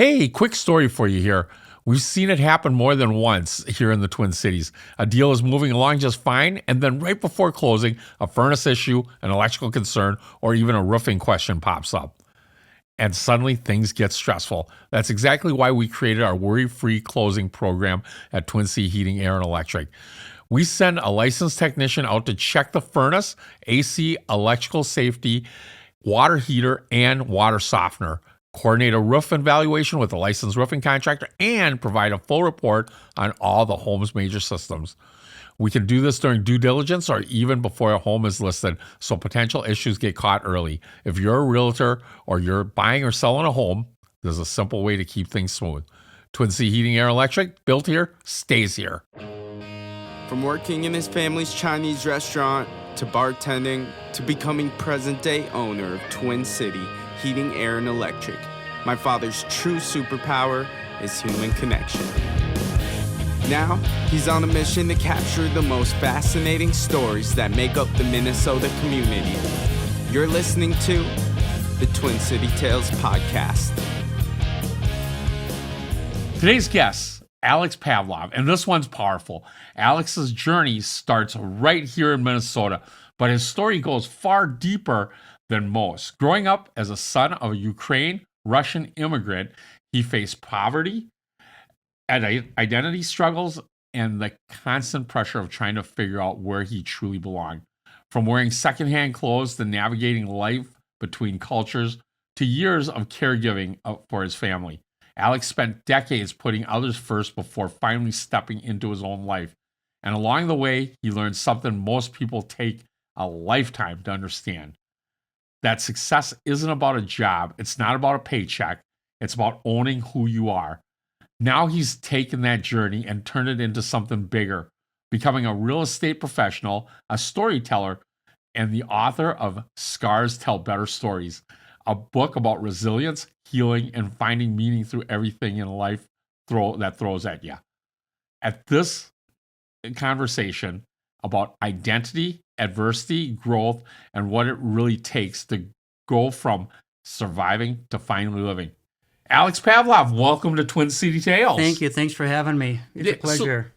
Hey, quick story for you here. We've seen it happen more than once here in the Twin Cities. A deal is moving along just fine, and then right before closing, a furnace issue, an electrical concern, or even a roofing question pops up. And suddenly things get stressful. That's exactly why we created our worry-free closing program at Twin City Heating, Air, and Electric. We send a licensed technician out to check the furnace, AC, electrical safety, water heater, and water softener, coordinate a roof evaluation with a licensed roofing contractor, and provide a full report on all the home's major systems. We can do this during due diligence or even before a home is listed, so potential issues get caught early. If you're a realtor or you're buying or selling a home, there's a simple way to keep things smooth. Twin City Heating, Air, Electric, built here, stays here. From working in his family's Chinese restaurant, to bartending, to becoming present-day owner of Twin City Heating, Air, and Electric, my father's true superpower is human connection. Now, he's on a mission to capture the most fascinating stories that make up the Minnesota community. You're listening to the Twin City Tales podcast. Today's guest, Alex Pavlov, and this one's powerful. Alex's journey starts right here in Minnesota, but his story goes far deeper than most. Growing up as a son of a Ukrainian Russian immigrant, he faced poverty, identity struggles, and the constant pressure of trying to figure out where he truly belonged. From wearing secondhand clothes to navigating life between cultures to years of caregiving for his family, Alex spent decades putting others first before finally stepping into his own life. And along the way, he learned something most people take a lifetime to understand. That success isn't about a job. It's not about a paycheck. It's about owning who you are. Now he's taken that journey and turned it into something bigger, becoming a real estate professional, a storyteller, and the author of Scars Tell Better Stories, a book about resilience, healing, and finding meaning through everything in life that throws at you. At this conversation about identity, adversity, growth, and what it really takes to go from surviving to finally living. Alex Pavlov, welcome to Twin City Tales. Thank you. Thanks for having me. It's a pleasure.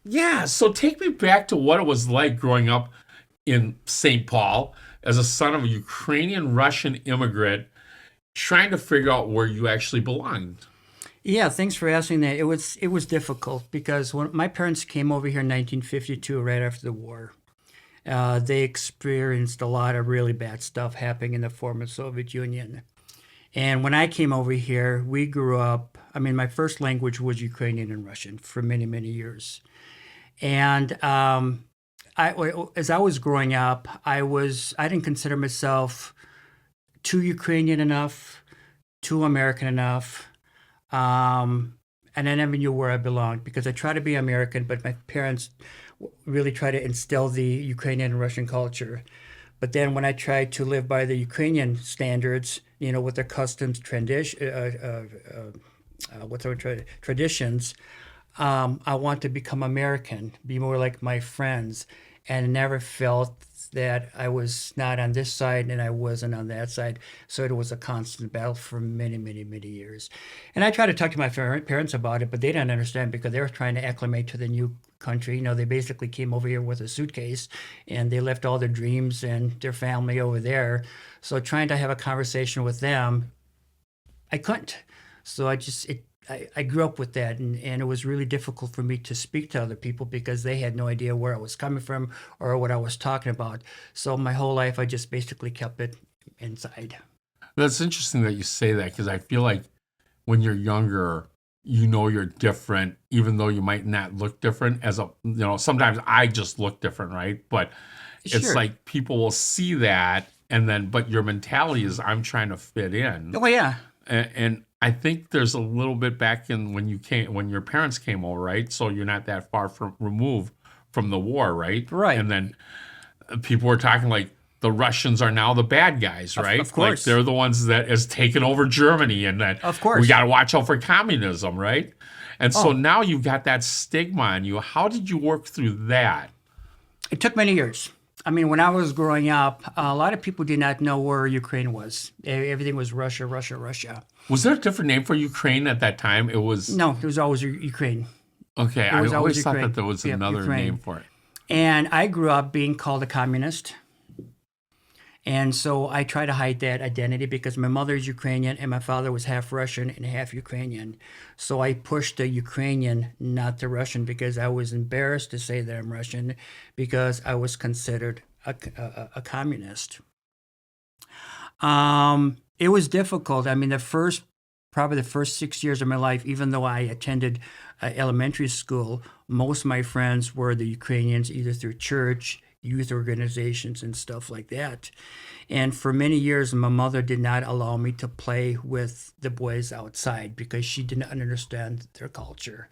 So take me back to what it was like growing up in St. Paul as a son of a Ukrainian Russian immigrant, trying to figure out where you actually belonged. Yeah, thanks for asking that. It was difficult because when my parents came over here in 1952, right after the war, they experienced a lot of really bad stuff happening in the former Soviet Union. And when I came over here, we grew up, my first language was Ukrainian and Russian for many, many years. And as I was growing up, I didn't consider myself too Ukrainian enough, too American enough. And I never knew where I belonged because I tried to be American, but my parents really tried to instill the Ukrainian and Russian culture. But then when I tried to live by the Ukrainian standards, with their customs, traditions, I want to become American, be more like my friends, and never felt that I was not on this side and I wasn't on that side. So it was a constant battle for many, many, many years. And I tried to talk to my parents about it, but they didn't understand because they were trying to acclimate to the new country. They basically came over here with a suitcase and they left all their dreams and their family over there. So trying to have a conversation with them, I couldn't. So I grew up with that, and it was really difficult for me to speak to other people because they had no idea where I was coming from or what I was talking about. So my whole life, I just basically kept it inside. That's interesting that you say that because I feel like when you're younger, you're different, even though you might not look different. Sometimes I just look different, right? But it's Sure. like people will see that, but your mentality is I'm trying to fit in. Oh, yeah. And I think there's a little bit back in when your parents came over, right? So you're not that far removed from the war, right? Right. And then people were talking like the Russians are now the bad guys, right? Of course. Like they're the ones that has taken over Germany, and that Of course. we got to watch out for communism, right? And so now you've got that stigma on you. How did you work through that? It took many years. When I was growing up, a lot of people did not know where Ukraine was. Everything was Russia, Russia, Russia. Was there a different name for Ukraine at that time? It was No, it was always Ukraine. okay. It I was always always thought Ukraine. that there was Yep, another Ukraine. name for it. And I grew up being called a communist. And so I try to hide that identity because my mother is Ukrainian and my father was half Russian and half Ukrainian. So I pushed the Ukrainian, not the Russian, because I was embarrassed to say that I'm Russian because I was considered a communist. It was difficult. I mean, probably the first 6 years of my life, even though I attended elementary school, most of my friends were the Ukrainians, either through church, youth organizations, and stuff like that. And for many years, my mother did not allow me to play with the boys outside because she didn't understand their culture.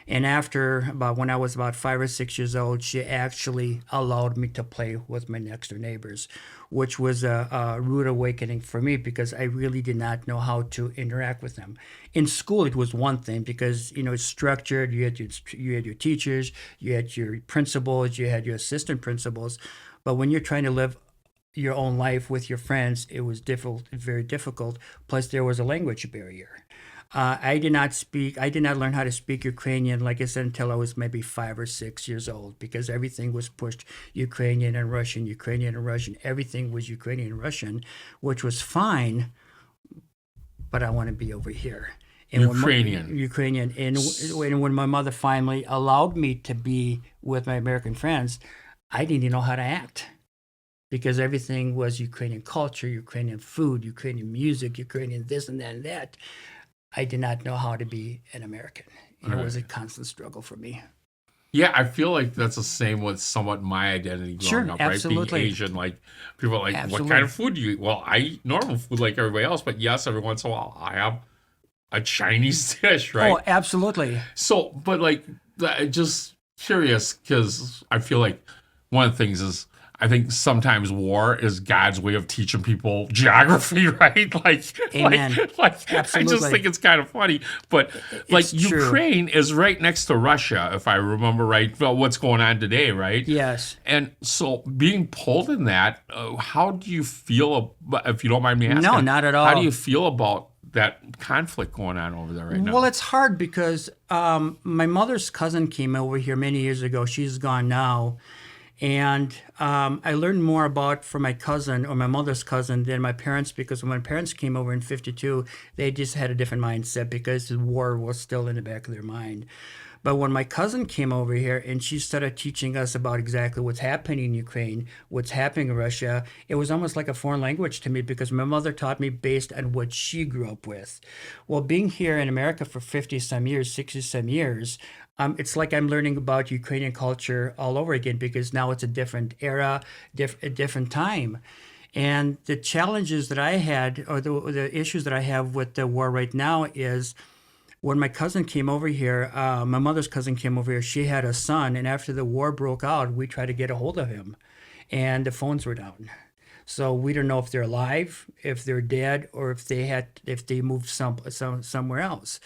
And when I was about 5 or 6 years old, she actually allowed me to play with my next door neighbors, which was a rude awakening for me because I really did not know how to interact with them. In school, it was one thing because it's structured. You had your teachers, you had your principals, you had your assistant principals. But when you're trying to live your own life with your friends, it was difficult, very difficult. Plus, there was a language barrier. I did not learn how to speak Ukrainian, like I said, until I was maybe 5 or 6 years old because everything was pushed Ukrainian and Russian, Ukrainian and Russian. Everything was Ukrainian and Russian, which was fine, but I want to be over here. And Ukrainian. And when my mother finally allowed me to be with my American friends, I didn't know how to act because everything was Ukrainian culture, Ukrainian food, Ukrainian music, Ukrainian this and that and that. I did not know how to be an American. It was a constant struggle for me. Yeah, I feel like that's the same with somewhat my identity growing up, absolutely. right? Being Asian, like people are like, Absolutely. what kind of food do you eat? Well, I eat normal food like everybody else, but yes, every once in a while I have a Chinese dish, right? Oh, absolutely. So, but like, just curious because I feel like one of the things is I think sometimes war is God's way of teaching people geography, right? Amen. I Absolutely. just think it's kind of funny. But like It's true. Ukraine is right next to Russia, if I remember right, well, what's going on today, right? Yes. And so being pulled in that, how do you feel, if you don't mind me asking? No, not at all. How do you feel about that conflict going on over there right now? Well, it's hard because my mother's cousin came over here many years ago. She's gone now. And I learned more from my cousin or my mother's cousin than my parents because when my parents came over in 52, they just had a different mindset because the war was still in the back of their mind. But when my cousin came over here and she started teaching us about exactly what's happening in Ukraine, what's happening in Russia, it was almost like a foreign language to me because my mother taught me based on what she grew up with. Well, being here in America for 50-some years, 60-some years, it's like I'm learning about Ukrainian culture all over again because now it's a different era, a different time. And the challenges that I had or the issues that I have with the war right now is when my cousin came over here, my mother's cousin came over here, she had a son. And after the war broke out, we tried to get a hold of him and the phones were down. So we don't know if they're alive, if they're dead, or if they moved somewhere else.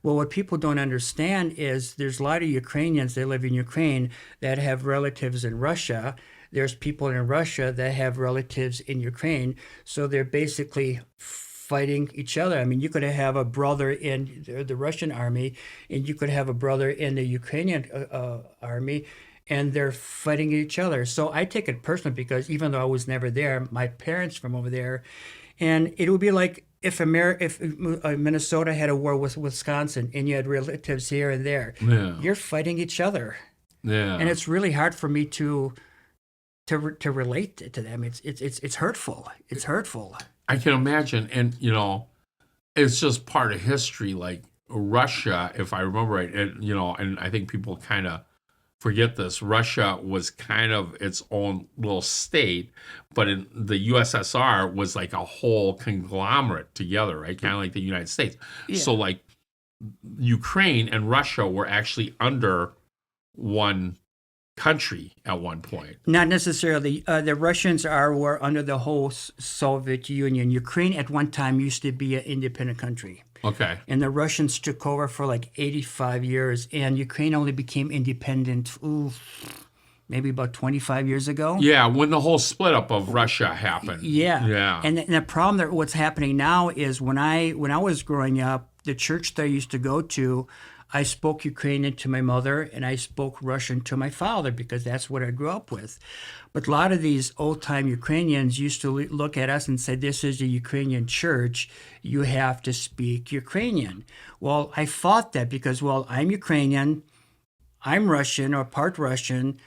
Well, what people don't understand is there's a lot of Ukrainians that live in Ukraine that have relatives in Russia. There's people in Russia that have relatives in Ukraine. So they're basically fighting each other. I mean, you could have a brother in the Russian army and you could have a brother in the Ukrainian army, and they're fighting each other. So I take it personally because even though I was never there, my parents from over there, and it would be like if Minnesota had a war with Wisconsin and you had relatives here and there, you're fighting each other. Yeah. And it's really hard for me to relate to them. It's hurtful. It's hurtful. I can imagine. And, it's just part of history. Like Russia, if I remember right, and I think people kind of forget this, Russia was kind of its own little state, but in the USSR was like a whole conglomerate together, right? Kind of like the United States. Yeah. So like Ukraine and Russia were actually under one country at one point. Not necessarily. The Russians were under the whole Soviet Union. Ukraine at one time used to be an independent country. Okay. And the Russians took over for like 85 years, and Ukraine only became independent maybe about 25 years ago. Yeah, when the whole split up of Russia happened. Yeah. Yeah. And the problem that what's happening now is when I was growing up, the church that I used to go to, I spoke Ukrainian to my mother and I spoke Russian to my father because that's what I grew up with. But a lot of these old-time Ukrainians used to look at us and say, this is a Ukrainian church. You have to speak Ukrainian. Well, I fought that because, well, I'm Ukrainian, I'm Russian or part Russian.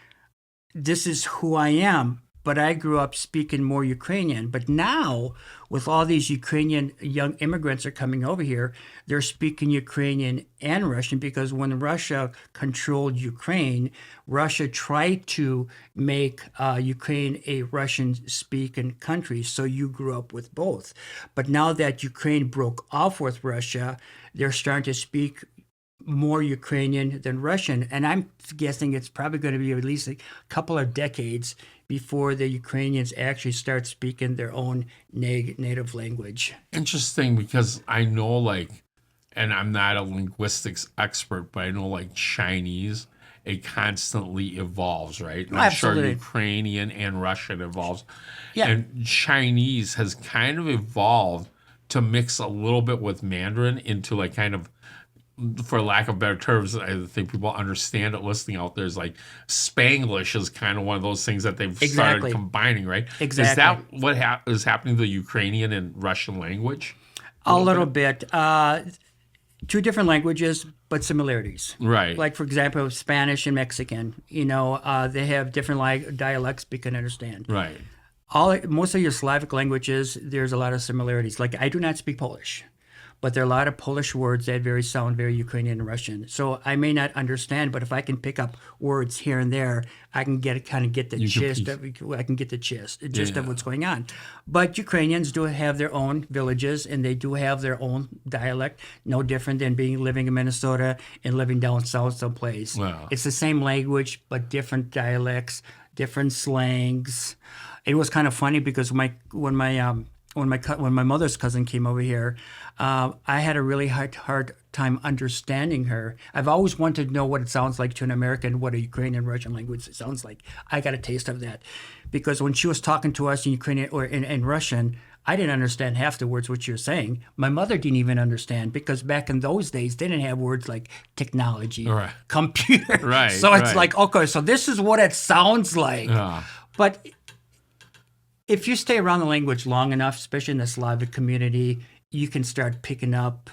This is who I am. But I grew up speaking more Ukrainian. But now, with all these Ukrainian young immigrants are coming over here, they're speaking Ukrainian and Russian because when Russia controlled Ukraine, Russia tried to make Ukraine a Russian-speaking country. So you grew up with both. But now that Ukraine broke off with Russia, they're starting to speak more Ukrainian than Russian. And I'm guessing it's probably going to be at least a couple of decades before the Ukrainians actually start speaking their own native language. Interesting, because I know, like, and I'm not a linguistics expert, but I know, like, Chinese, it constantly evolves, right? And I'm sure Absolutely. Ukrainian and Russian evolves. Yeah. And Chinese has kind of evolved to mix a little bit with Mandarin into, like, kind of, for lack of better terms, I think people understand it listening out there, is like Spanglish is kind of one of those things that they've Exactly. started combining, right? Exactly. Is that what is happening to the Ukrainian and Russian language? A little bit. Two different languages, but similarities. Right. Like, for example, Spanish and Mexican. You know, they have different dialects we can understand. Right. Most of your Slavic languages, there's a lot of similarities. Like, I do not speak Polish, but there are a lot of Polish words that sound very Ukrainian and Russian. So I may not understand, but if I can pick up words here and there, I can kind of get the gist. I can get the gist of what's going on. But Ukrainians do have their own villages, and they do have their own dialect, no different than living in Minnesota and living down south someplace. Wow. It's the same language, but different dialects, different slangs. It was kind of funny because when my mother's cousin came over here, I had a really hard time understanding her. I've always wanted to know what it sounds like to an American, what a Ukrainian Russian language sounds like. I got a taste of that because when she was talking to us in Ukrainian or in Russian, I didn't understand half the words what she was saying. My mother didn't even understand because back in those days, they didn't have words like technology, Right. computer. Right, So it's right. like, okay, so this is what it sounds like. But if you stay around the language long enough, especially in the Slavic community, you can start picking up,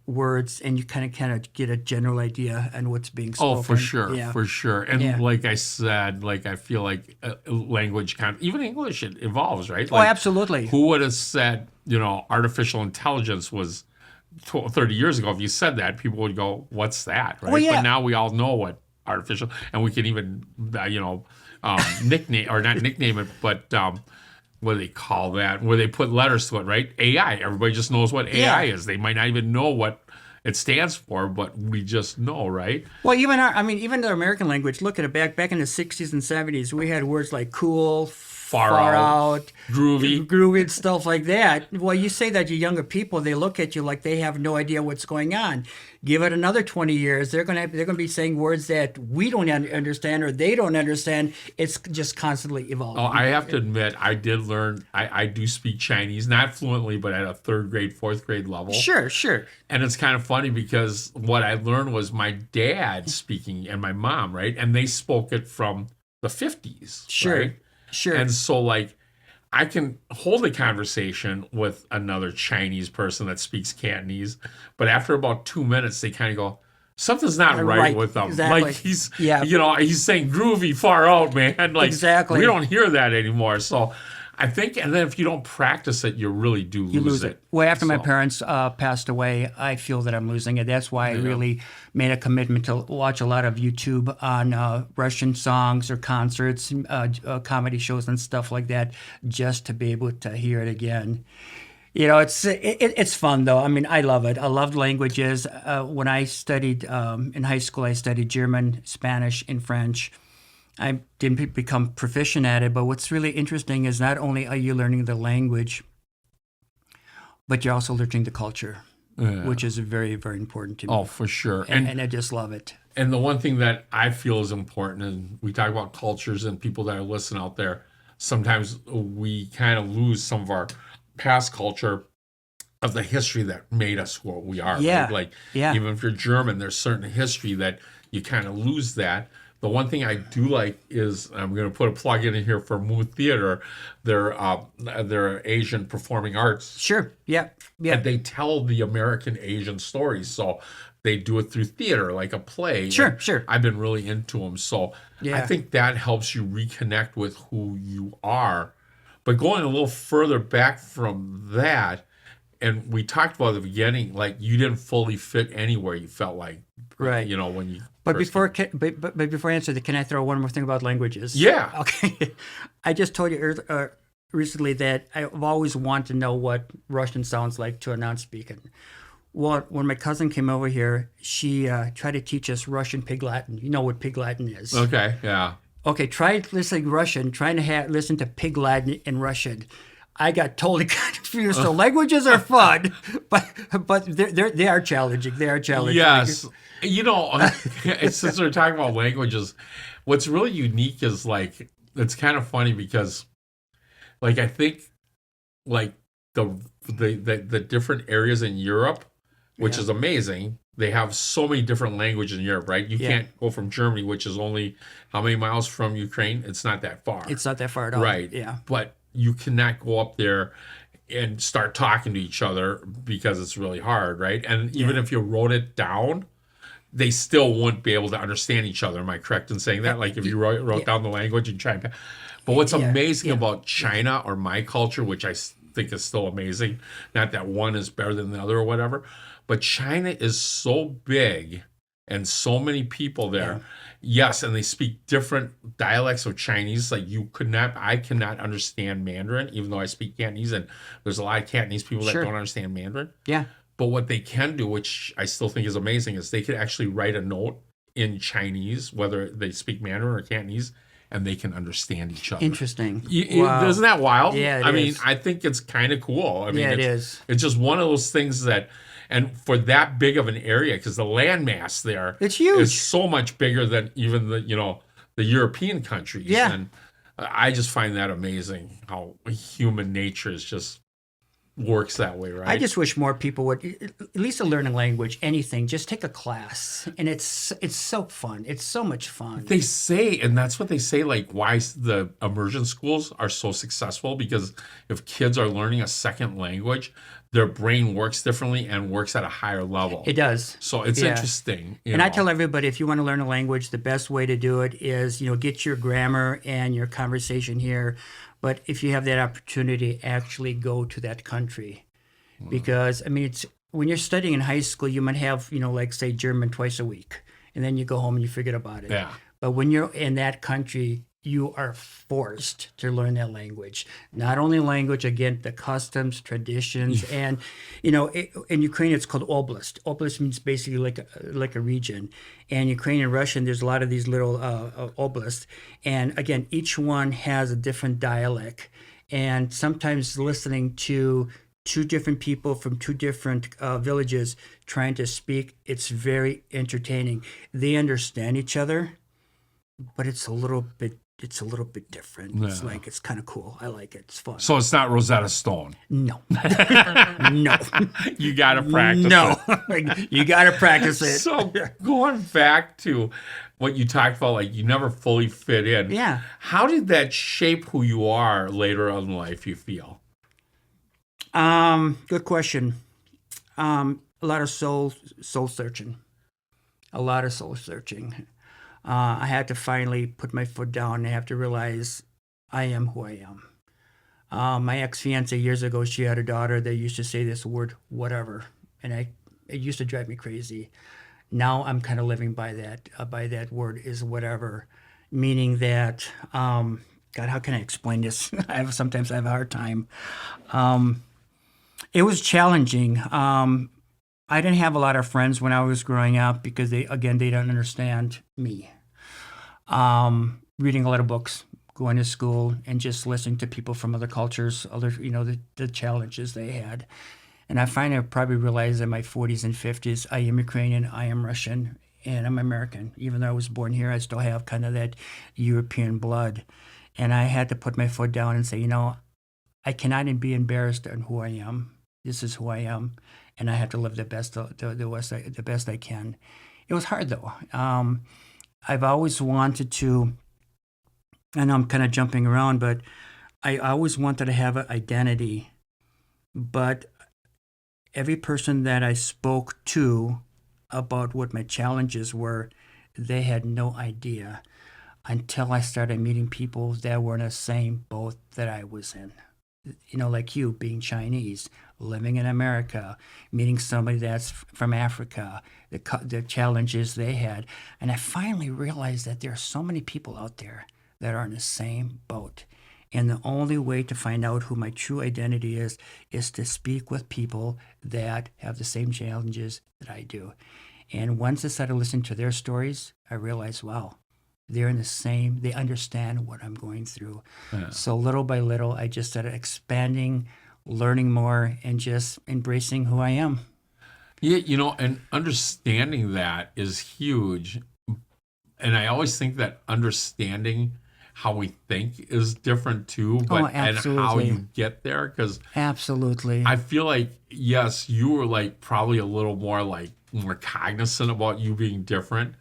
words, and you kind of get a general idea on what's being spoken. Oh, for sure, Yeah. for sure. And Yeah. like I said, like I feel like language even English, it evolves, right? Oh, Like, absolutely. who would have said, artificial intelligence was 30 years ago? If you said that, people would go, "What's that?" Right? Well, yeah. But now we all know what artificial, and we can even, nickname or not nickname it, but what do they call that? Where they put letters to it, right? AI. Everybody just knows what AI is. They might not even know what it stands for, but we just know, right? Well, even the American language, look at it back in the 60s and 70s, we had words like cool, far out, groovy, and stuff like that. Well, you say that to younger people, they look at you like they have no idea what's going on. Give it another 20 years, they're going to be saying words that we don't understand or they don't understand. It's just constantly evolving. Oh, I have to admit, I did learn. I do speak Chinese, not fluently, but at a 3rd grade, 4th grade level. Sure. And it's kind of funny because what I learned was my dad speaking and my mom, right? And they spoke it from the 50s. Sure. Right? Sure. And so, like, I can hold a conversation with another Chinese person that speaks Cantonese, but after about 2 minutes, they kind of go, something's not right with them. Exactly. Like, he's saying groovy, far out, man. Like, Exactly. we don't hear that anymore. So I think, and then if you don't practice it, you really do lose it. Well, after my parents passed away, I feel that I'm losing it. That's why I really made a commitment to watch a lot of YouTube on Russian songs or concerts, comedy shows and stuff like that, just to be able to hear it again. It's fun though. I mean, I love it. I love languages. When I studied in high school, I studied German, Spanish, and French. I didn't become proficient at it, but what's really interesting is not only are you learning the language, but you're also learning the culture. which is very, very important to me. Oh, for sure. And I just love it. And the one thing that I feel is important, and we talk about cultures and people that are listening out there, sometimes we kind of lose some of our past culture of the history that made us who we are. Yeah. Right? Like, Yeah. even if you're German, there's certain history that you kind of lose that. The one thing I do like is, I'm going to put a plug in here for Moo Theater, their Asian performing arts. Sure. Yeah. Yeah. And they tell the American Asian stories. So they do it through theater, like a play. Sure, And sure. I've been really into them. So Yeah. I think that helps you reconnect with who you are. But going a little further back from that, and we talked about at the beginning, like you didn't fully fit anywhere, you felt like. Right. You know, when you. But first but before I answer that, can I throw one more thing about languages? Yeah. Okay. I just told you recently that I've always wanted to know what Russian sounds like to a non-speaking. Well, when my cousin came over here, she tried to teach us Russian Pig Latin. You know what Pig Latin is? Okay, yeah. Okay, try listening Russian, trying to listen to Pig Latin in Russian. I got totally confused. So languages are fun, but they are challenging. They are challenging. Yes. You know, since we're talking about languages, what's really unique is like, it's kind of funny because like, I think like the different areas in Europe, which is amazing. They have so many different languages in Europe, right? You can't go from Germany, which is only how many miles from Ukraine? It's not that far. It's not that far at all. Right. Yeah. But you cannot go up there and start talking to each other because it's really hard, right? And even if you wrote it down, they still wouldn't be able to understand each other. Am I correct in saying that? Like if you wrote down the language and try and... But what's amazing about China or my culture, which I think is still amazing, not that one is better than the other or whatever, but China is so big and so many people there. Yes, and they speak different dialects of Chinese. Like I cannot understand Mandarin, even though I speak Cantonese, and there's a lot of Cantonese people that don't understand Mandarin. Yeah. But what they can do, which I still think is amazing, is they could actually write a note in Chinese, whether they speak Mandarin or Cantonese, and they can understand each other. Interesting. Wow. Isn't that wild? Yeah, I mean, I think it's kind of cool. I mean, it is. It's just one of those things that, and for that big of an area, because the landmass there it's huge. Is so much bigger than even the European countries. Yeah. And I just find that amazing how human nature is just works that way, right? I just wish more people would, at least to learn a language, anything, just take a class. And it's so fun. It's so much fun. They say, and that's what they say, like why the immersion schools are so successful, because if kids are learning a second language, their brain works differently and works at a higher level. It does. So it's interesting. I tell everybody, if you want to learn a language, the best way to do it is, get your grammar and your conversation here. But if you have that opportunity, actually go to that country. Because, I mean, it's when you're studying in high school, you might have, like, say, German twice a week. And then you go home and you forget about it. Yeah. But when you're in that country, you are forced to learn that language. Not only language, again, the customs, traditions, and, in Ukraine, it's called oblast. Oblast means basically like a region. And Ukrainian Russian, there's a lot of these little oblasts. And again, each one has a different dialect. And sometimes listening to two different people from two different villages trying to speak, it's very entertaining. They understand each other, but it's a little bit different. Yeah. It's like, it's kind of cool. I like it. It's fun. So it's not Rosetta Stone. No. No. You got to practice it. You got to practice it. So going back to what you talked about, like you never fully fit in. Yeah. How did that shape who you are later on in life, you feel? Good question. A lot of soul searching. I had to finally put my foot down and I have to realize I am who I am. My ex-fiance years ago, she had a daughter that used to say this word, whatever. And it used to drive me crazy. Now I'm kind of living by that word is whatever, meaning that, God, how can I explain this? Sometimes I have a hard time. It was challenging. I didn't have a lot of friends when I was growing up because they don't understand me. Reading a lot of books, going to school, and just listening to people from other cultures, the challenges they had. And I finally probably realized in my 40s and 50s, I am Ukrainian, I am Russian, and I'm American. Even though I was born here, I still have kind of that European blood. And I had to put my foot down and say, I cannot be embarrassed on who I am. This is who I am, and I have to live the best I can. It was hard though. I've always wanted to. I know I'm kind of jumping around, but I always wanted to have an identity. But every person that I spoke to about what my challenges were, they had no idea until I started meeting people that were in the same boat that I was in. Like you, being Chinese, living in America, meeting somebody that's from Africa, the challenges they had. And I finally realized that there are so many people out there that are in the same boat. And the only way to find out who my true identity is to speak with people that have the same challenges that I do. And once I started listening to their stories, I realized, wow, they're in the same, they understand what I'm going through. Yeah. So little by little, I just started expanding, learning more, and just embracing who I am. Yeah, and understanding that is huge. And I always think that understanding how we think is different too, but and how you get there. Because absolutely, I feel like, yes, you were like probably a little more cognizant about you being different.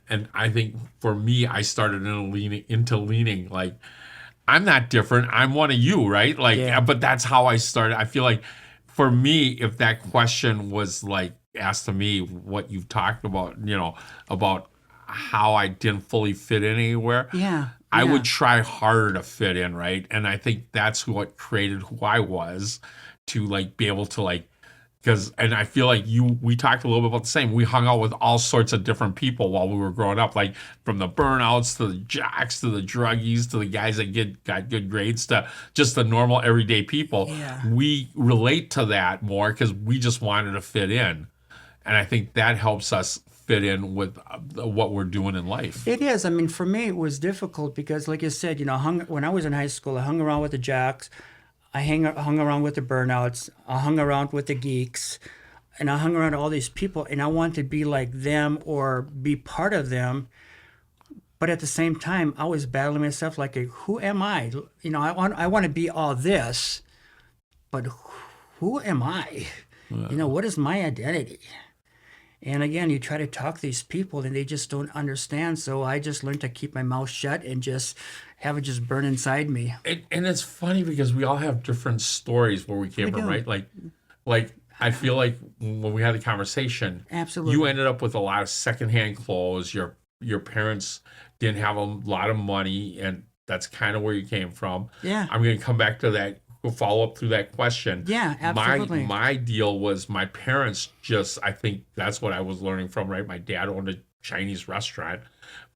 And I think for me, I started into leaning like, I'm not different. I'm one of you, right? But that's how I started. I feel like for me, if that question was asked to me, what you've talked about, about how I didn't fully fit in anywhere. Yeah. I would try harder to fit in, right? And I think that's what created who I was, to be able to and I feel like we talked a little bit about the same. We hung out with all sorts of different people while we were growing up, from the burnouts to the jocks to the druggies to the guys that got good grades to just the normal everyday people. Yeah. We relate to that more because we just wanted to fit in. And I think that helps us fit in with what we're doing in life. It is. I mean, for me, it was difficult because, like you said, when I was in high school, I hung around with the jocks. I hung around with the burnouts. I hung around with the geeks. And I hung around all these people. And I wanted to be like them or be part of them. But at the same time, I was battling myself who am I? I want to be all this. But who am I? Yeah. What is my identity? And again, you try to talk to these people and they just don't understand. So I just learned to keep my mouth shut and just have it just burn inside me. And it's funny because we all have different stories where we came from, right? Like I feel like when we had the conversation, absolutely, you ended up with a lot of secondhand clothes. Your parents didn't have a lot of money, and that's kind of where you came from. Yeah. I'm going to come back to that. We'll follow up through that question. Yeah, absolutely. My deal was my parents I think that's what I was learning from, right? My dad owned a Chinese restaurant,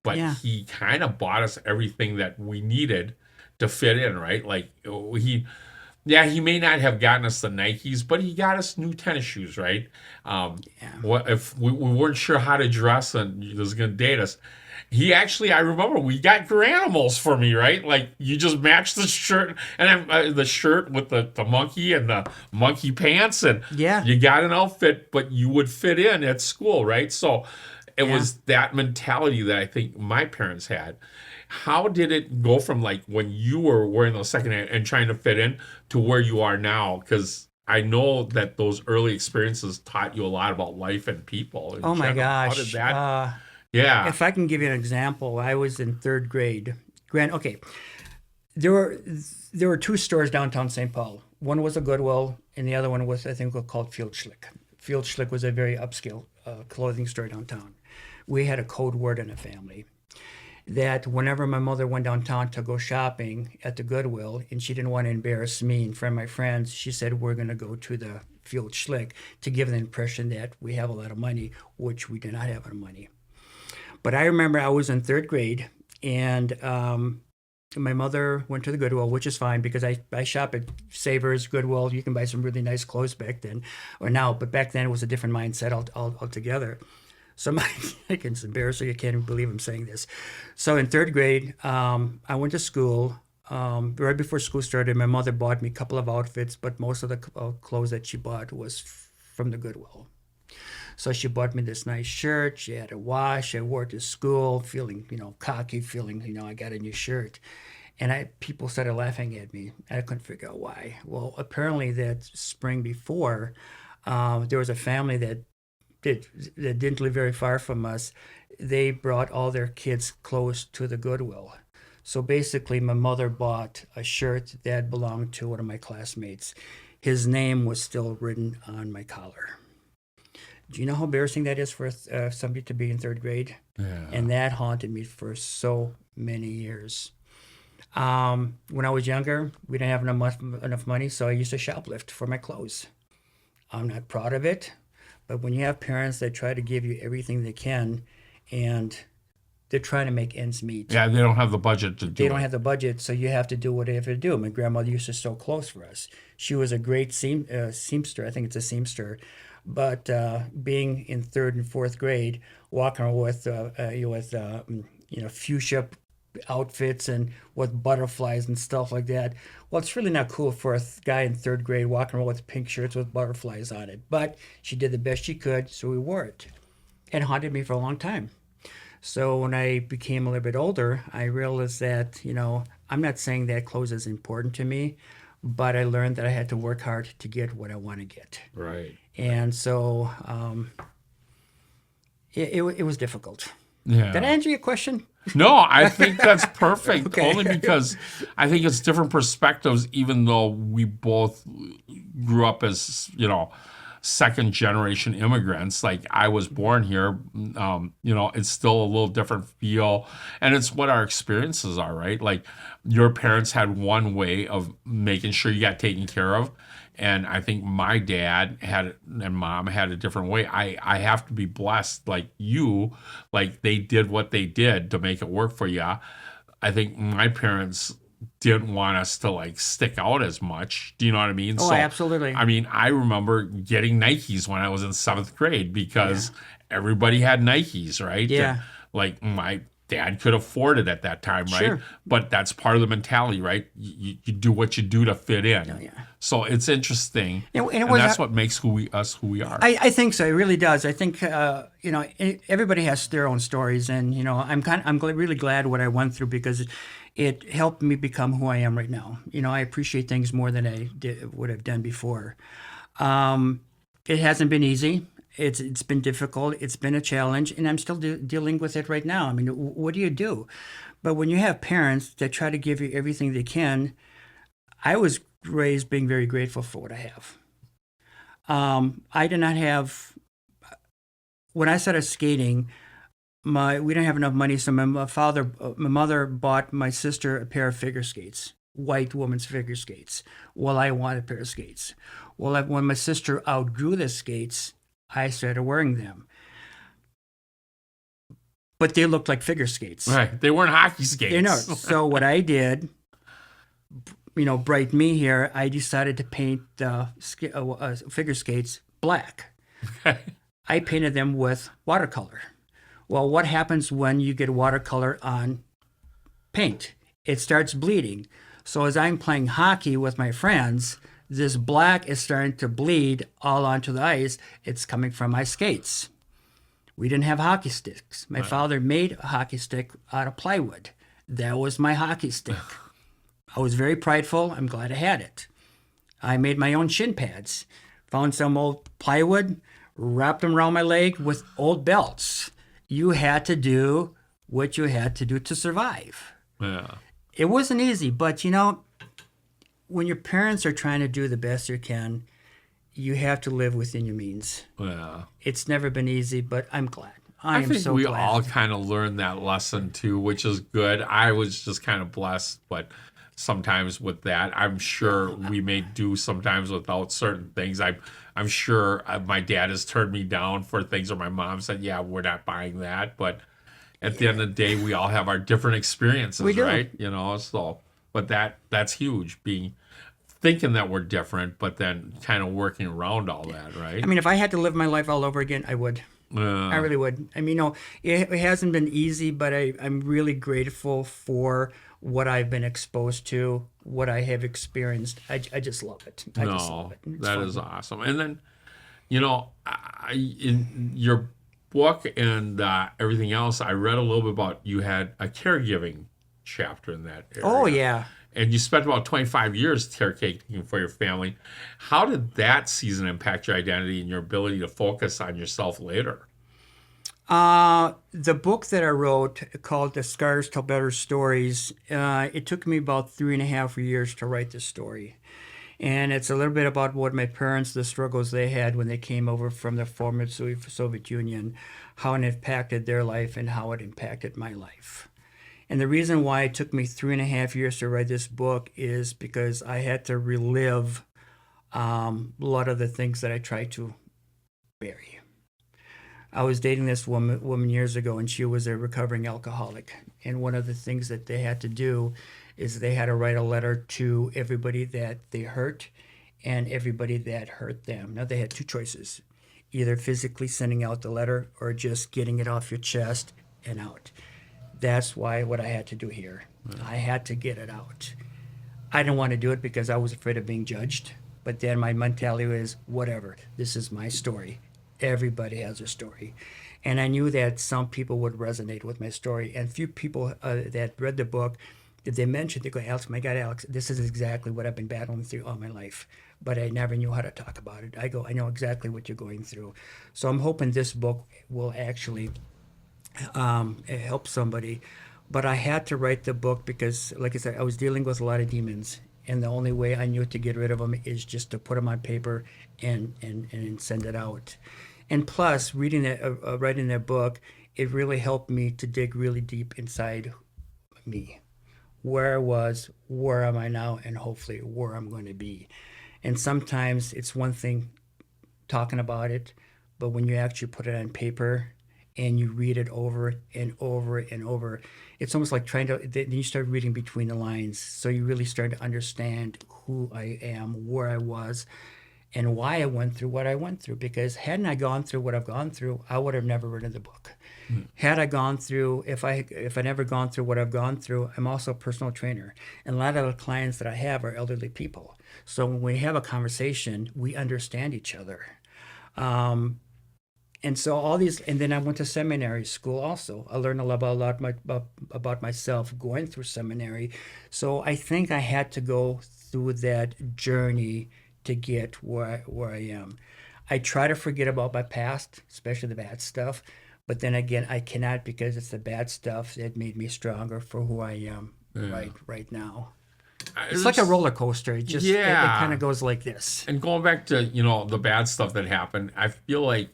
but he kind of bought us everything that we needed to fit in, right? He may not have gotten us the Nikes, but he got us new tennis shoes, right? What if we weren't sure how to dress and he was going to date us? I remember we got Garanimals for me, right? You just match the shirt and the shirt with the monkey and the monkey pants, and you got an outfit, but you would fit in at school, right? So it was that mentality that I think my parents had. How did it go from when you were wearing those secondhand and trying to fit in to where you are now? Because I know that those early experiences taught you a lot about life and people. Oh my gosh. How did that? Yeah. If I can give you an example, I was in third grade. Okay, there were two stores downtown St. Paul. One was a Goodwill, and the other one was, I think, called Field Schlick. Field Schlick was a very upscale clothing store downtown. We had a code word in the family that whenever my mother went downtown to go shopping at the Goodwill, and she didn't want to embarrass me in front of my friends, she said, we're going to go to the Field Schlick to give the impression that we have a lot of money, which we did not have any money. But I remember I was in third grade, and my mother went to the Goodwill, which is fine because I shop at Savers, Goodwill. You can buy some really nice clothes back then, or now, but back then it was a different mindset altogether. So it's embarrassing. I can't even believe I'm saying this. So in third grade, I went to school. right before school started, my mother bought me a couple of outfits, but most of the clothes that she bought was from the Goodwill. So she bought me this nice shirt. She had a wash. I wore it to school, feeling, cocky, feeling, I got a new shirt. And people started laughing at me. I couldn't figure out why. Well, apparently that spring before, there was a family that didn't live very far from us. They brought all their kids' clothes to the Goodwill. So basically, my mother bought a shirt that belonged to one of my classmates. His name was still written on my collar. Do you know how embarrassing that is for somebody to be in third grade? Yeah. And that haunted me for so many years. When I was younger, we didn't have enough money, so I used to shoplift for my clothes. I'm not proud of it, but when you have parents that try to give you everything they can, and they're trying to make ends meet. Yeah, they don't have the budget to do it. They don't have the budget, so you have to do what they have to do. My grandmother used to sew clothes for us. She was a great seamster. I think it's a seamster. But being in third and fourth grade, walking around with fuchsia outfits and with butterflies and stuff like that. Well, it's really not cool for a guy in third grade walking around with pink shirts with butterflies on it. But she did the best she could, so we wore it. It haunted me for a long time. So when I became a little bit older, I realized that, I'm not saying that clothes is important to me, but I learned that I had to work hard to get what I want to get. Right. And so it was difficult. Yeah. Did I answer your question? No, I think that's perfect. Okay. Only because I think it's different perspectives, even though we both grew up as, second generation immigrants. Like I was born here, it's still a little different feel. And it's what our experiences are, right? Like your parents had one way of making sure you got taken care of. And I think my dad and mom had a different way. I have to be blessed like you, like they did what they did to make it work for you. I think my parents didn't want us to like stick out as much. Do you know what I mean? Oh, absolutely. I mean, I remember getting Nikes when I was in 7th grade because everybody had Nikes, right? Yeah. And, like my dad could afford it at that time, right? Sure. But that's part of the mentality, right? You do what you do to fit in. Oh, yeah. So it's interesting, and was that's what makes who we are. I think so. It really does. I think everybody has their own stories, and I'm really glad what I went through because it helped me become who I am right now. I appreciate things more than I would have done before. It hasn't been easy. It's been difficult. It's been a challenge, and I'm still dealing with it right now. I mean, what do you do? But when you have parents that try to give you everything they can, I was raised being very grateful for what I have. I did not have, when I started skating, we didn't have enough money, so my mother bought my sister a pair of figure skates, white woman's figure skates. Well, I wanted a pair of skates. Well, when my sister outgrew the skates, I started wearing them. But they looked like figure skates. Right. They weren't hockey skates. So what I did, bright me here, I decided to paint the figure skates black. I painted them with watercolor. Well, what happens when you get watercolor on paint? It starts bleeding. So as I'm playing hockey with my friends, this black is starting to bleed all onto the ice. It's coming from my skates. We didn't have hockey sticks. My father made a hockey stick out of plywood. That was my hockey stick. I was very prideful. I'm glad I had it. I made my own shin pads. Found some old plywood, wrapped them around my leg with old belts. You had to do what you had to do to survive. Yeah. It wasn't easy, but when your parents are trying to do the best you can, you have to live within your means. Yeah. It's never been easy, but I'm glad. I am think so we glad. all kind of learned that lesson too, which is good. I was just kind of blessed, but sometimes with that, I'm sure we may do sometimes without certain things. I'm sure my dad has turned me down for things, or my mom said, "Yeah, we're not buying that." But at the end of the day, we all have our different experiences, We do. right? So, but that's huge. Thinking that we're different, but then kind of working around all that, right? I mean, if I had to live my life all over again, I would. I really would. I mean, it hasn't been easy, but I'm really grateful for what I've been exposed to, what I have experienced. I just love it. I just love it. It's that fun. is awesome. And then, in your book and everything else, I read a little bit about you had a caregiving chapter in that area. Oh, yeah. And you spent about 25 years caretaking for your family. How did that season impact your identity and your ability to focus on yourself later? The book that I wrote called The Scars Tell Better Stories, it took me about 3.5 years to write this story. And it's a little bit about what my parents, the struggles they had when they came over from the former Soviet Union, how it impacted their life and how it impacted my life. And the reason why it took me 3.5 years to write this book is because I had to relive a lot of the things that I tried to bury. I was dating this woman years ago, and she was a recovering alcoholic. And one of the things that they had to do is they had to write a letter to everybody that they hurt and everybody that hurt them. Now, they had two choices, either physically sending out the letter or just getting it off your chest and out. That's what I had to do here. I had to get it out. I didn't want to do it because I was afraid of being judged. But then my mentality was, whatever, this is my story. Everybody has a story. And I knew that some people would resonate with my story. And few people that read the book, that they mentioned, they go, Alex, my God, Alex, this is exactly what I've been battling through all my life. But I never knew how to talk about it. I go, I know exactly what you're going through. So I'm hoping this book will actually help somebody. But I had to write the book because, like I said, I was dealing with a lot of demons. And the only way I knew to get rid of them is just to put them on paper and send it out. And plus, writing that book, it really helped me to dig really deep inside me. Where I was, where am I now, and hopefully where I'm going to be. And sometimes it's one thing talking about it, but when you actually put it on paper and you read it over and over and over, it's almost like then you start reading between the lines. So you really start to understand who I am, where I was, and why I went through what I went through. Because hadn't I gone through what I've gone through, I would have never written the book. Had I gone through, if I never gone through what I've gone through, I'm also a personal trainer. And a lot of the clients that I have are elderly people. So when we have a conversation, we understand each other. And so all these, and then I went to seminary school also. I learned a lot about myself going through seminary. So I think I had to go through that journey to get where I am. I try to forget about my past, especially the bad stuff. But then again, I cannot, because it's the bad stuff that made me stronger for who I am right now. It's like a roller coaster. It just it kind of goes like this. And going back to the bad stuff that happened, I feel like,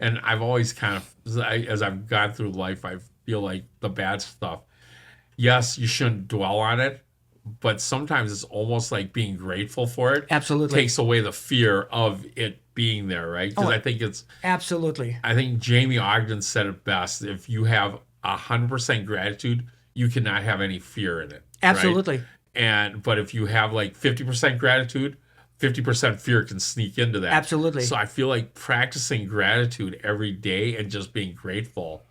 and I've always kind of, as I've gone through life, I feel like the bad stuff, yes, you shouldn't dwell on it, but sometimes it's almost like being grateful for it. Absolutely. Takes away the fear of it being there, right? Because I think it's... Absolutely. I think Jamie Ogden said it best. If you have 100% gratitude, you cannot have any fear in it. Absolutely. Right? But if you have like 50% gratitude, 50% fear can sneak into that. Absolutely. So I feel like practicing gratitude every day and just being grateful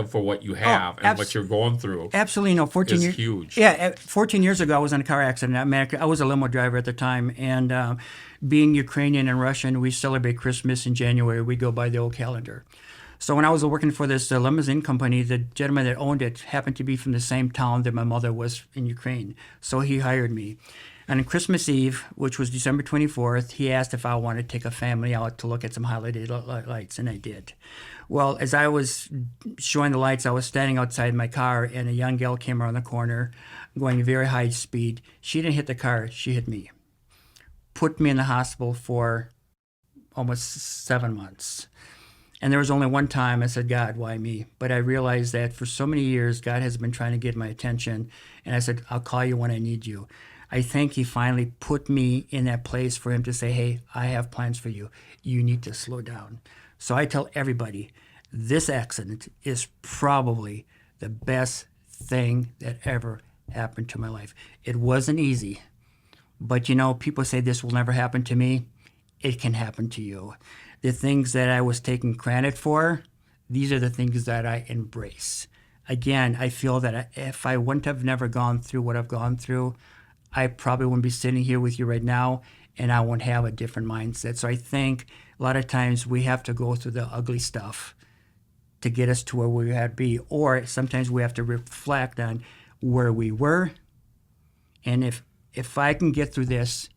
for what you have and what you're going through. Absolutely. 14 years. Huge. Yeah. 14 years ago, I was in a car accident. I was a limo driver at the time. And being Ukrainian and Russian, we celebrate Christmas in January. We go by the old calendar. So when I was working for this limousine company, the gentleman that owned it happened to be from the same town that my mother was in Ukraine. So he hired me. And on Christmas Eve, which was December 24th, he asked if I wanted to take a family out to look at some holiday lights, and I did. Well, as I was showing the lights, I was standing outside my car, and a young gal came around the corner going very high speed. She didn't hit the car, she hit me. Put me in the hospital for almost 7 months. And there was only one time I said, God, why me? But I realized that for so many years, God has been trying to get my attention. And I said, I'll call you when I need you. I think he finally put me in that place for him to say, hey, I have plans for you. You need to slow down. So I tell everybody, this accident is probably the best thing that ever happened to my life. It wasn't easy, but people say this will never happen to me. It can happen to you. The things that I was taking granted for, these are the things that I embrace. again, I feel that if I wouldn't have never gone through what I've gone through, I probably wouldn't be sitting here with you right now, and I wouldn't have a different mindset. So I think a lot of times we have to go through the ugly stuff to get us to where we had to be, or sometimes we have to reflect on where we were, and if I can get through this,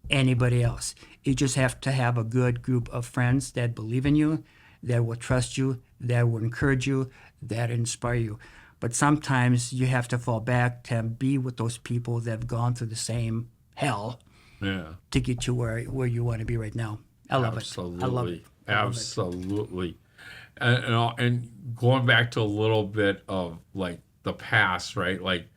anybody else. You just have to have a good group of friends that believe in you, that will trust you, that will encourage you, that inspire you. But sometimes you have to fall back to be with those people that have gone through the same hell to get you where you want to be right now. I love it. I love it. Absolutely. And going back to a little bit of like the past, right? Like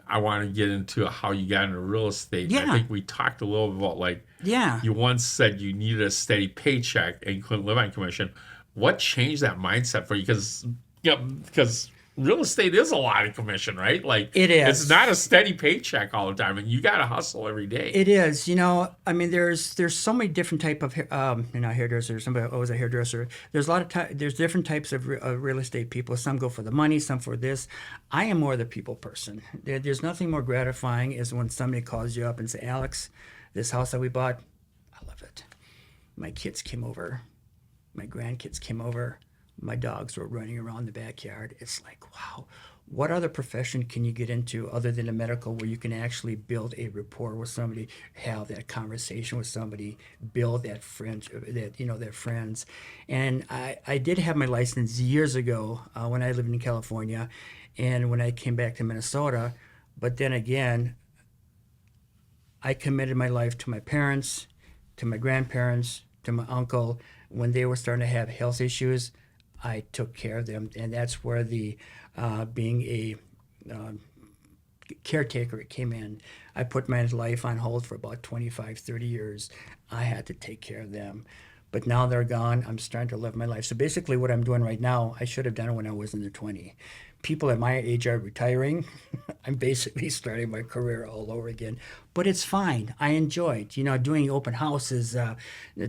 I want to get into how you got into real estate. Yeah. I think we talked a little bit about like, you once said you needed a steady paycheck and you couldn't live on commission. What changed that mindset for you? Because real estate is a lot of commission, right? Like it is. It's not a steady paycheck all the time, and you got to hustle every day. It is. I mean, there's so many different type of hairdresser. Somebody was a hairdresser. There's a lot of there's different types of real estate people. Some go for the money, some for this. I am more the people person. There's nothing more gratifying is when somebody calls you up and say, Alex, this house that we bought, I love it. My kids came over. My grandkids came over. My dogs were running around the backyard. It's like, wow, what other profession can you get into other than a medical where you can actually build a rapport with somebody, have that conversation with somebody, build that friends. And I did have my license years ago when I lived in California and when I came back to Minnesota. But then again, I committed my life to my parents, to my grandparents, to my uncle. When they were starting to have health issues, I took care of them, and that's where the being a caretaker came in. I put my life on hold for about 25, 30 years. I had to take care of them. But now they're gone. I'm starting to live my life. So basically what I'm doing right now, I should have done it when I was in the 20s. People at my age are retiring. I'm basically starting my career all over again. But it's fine. I enjoy it. Doing open houses,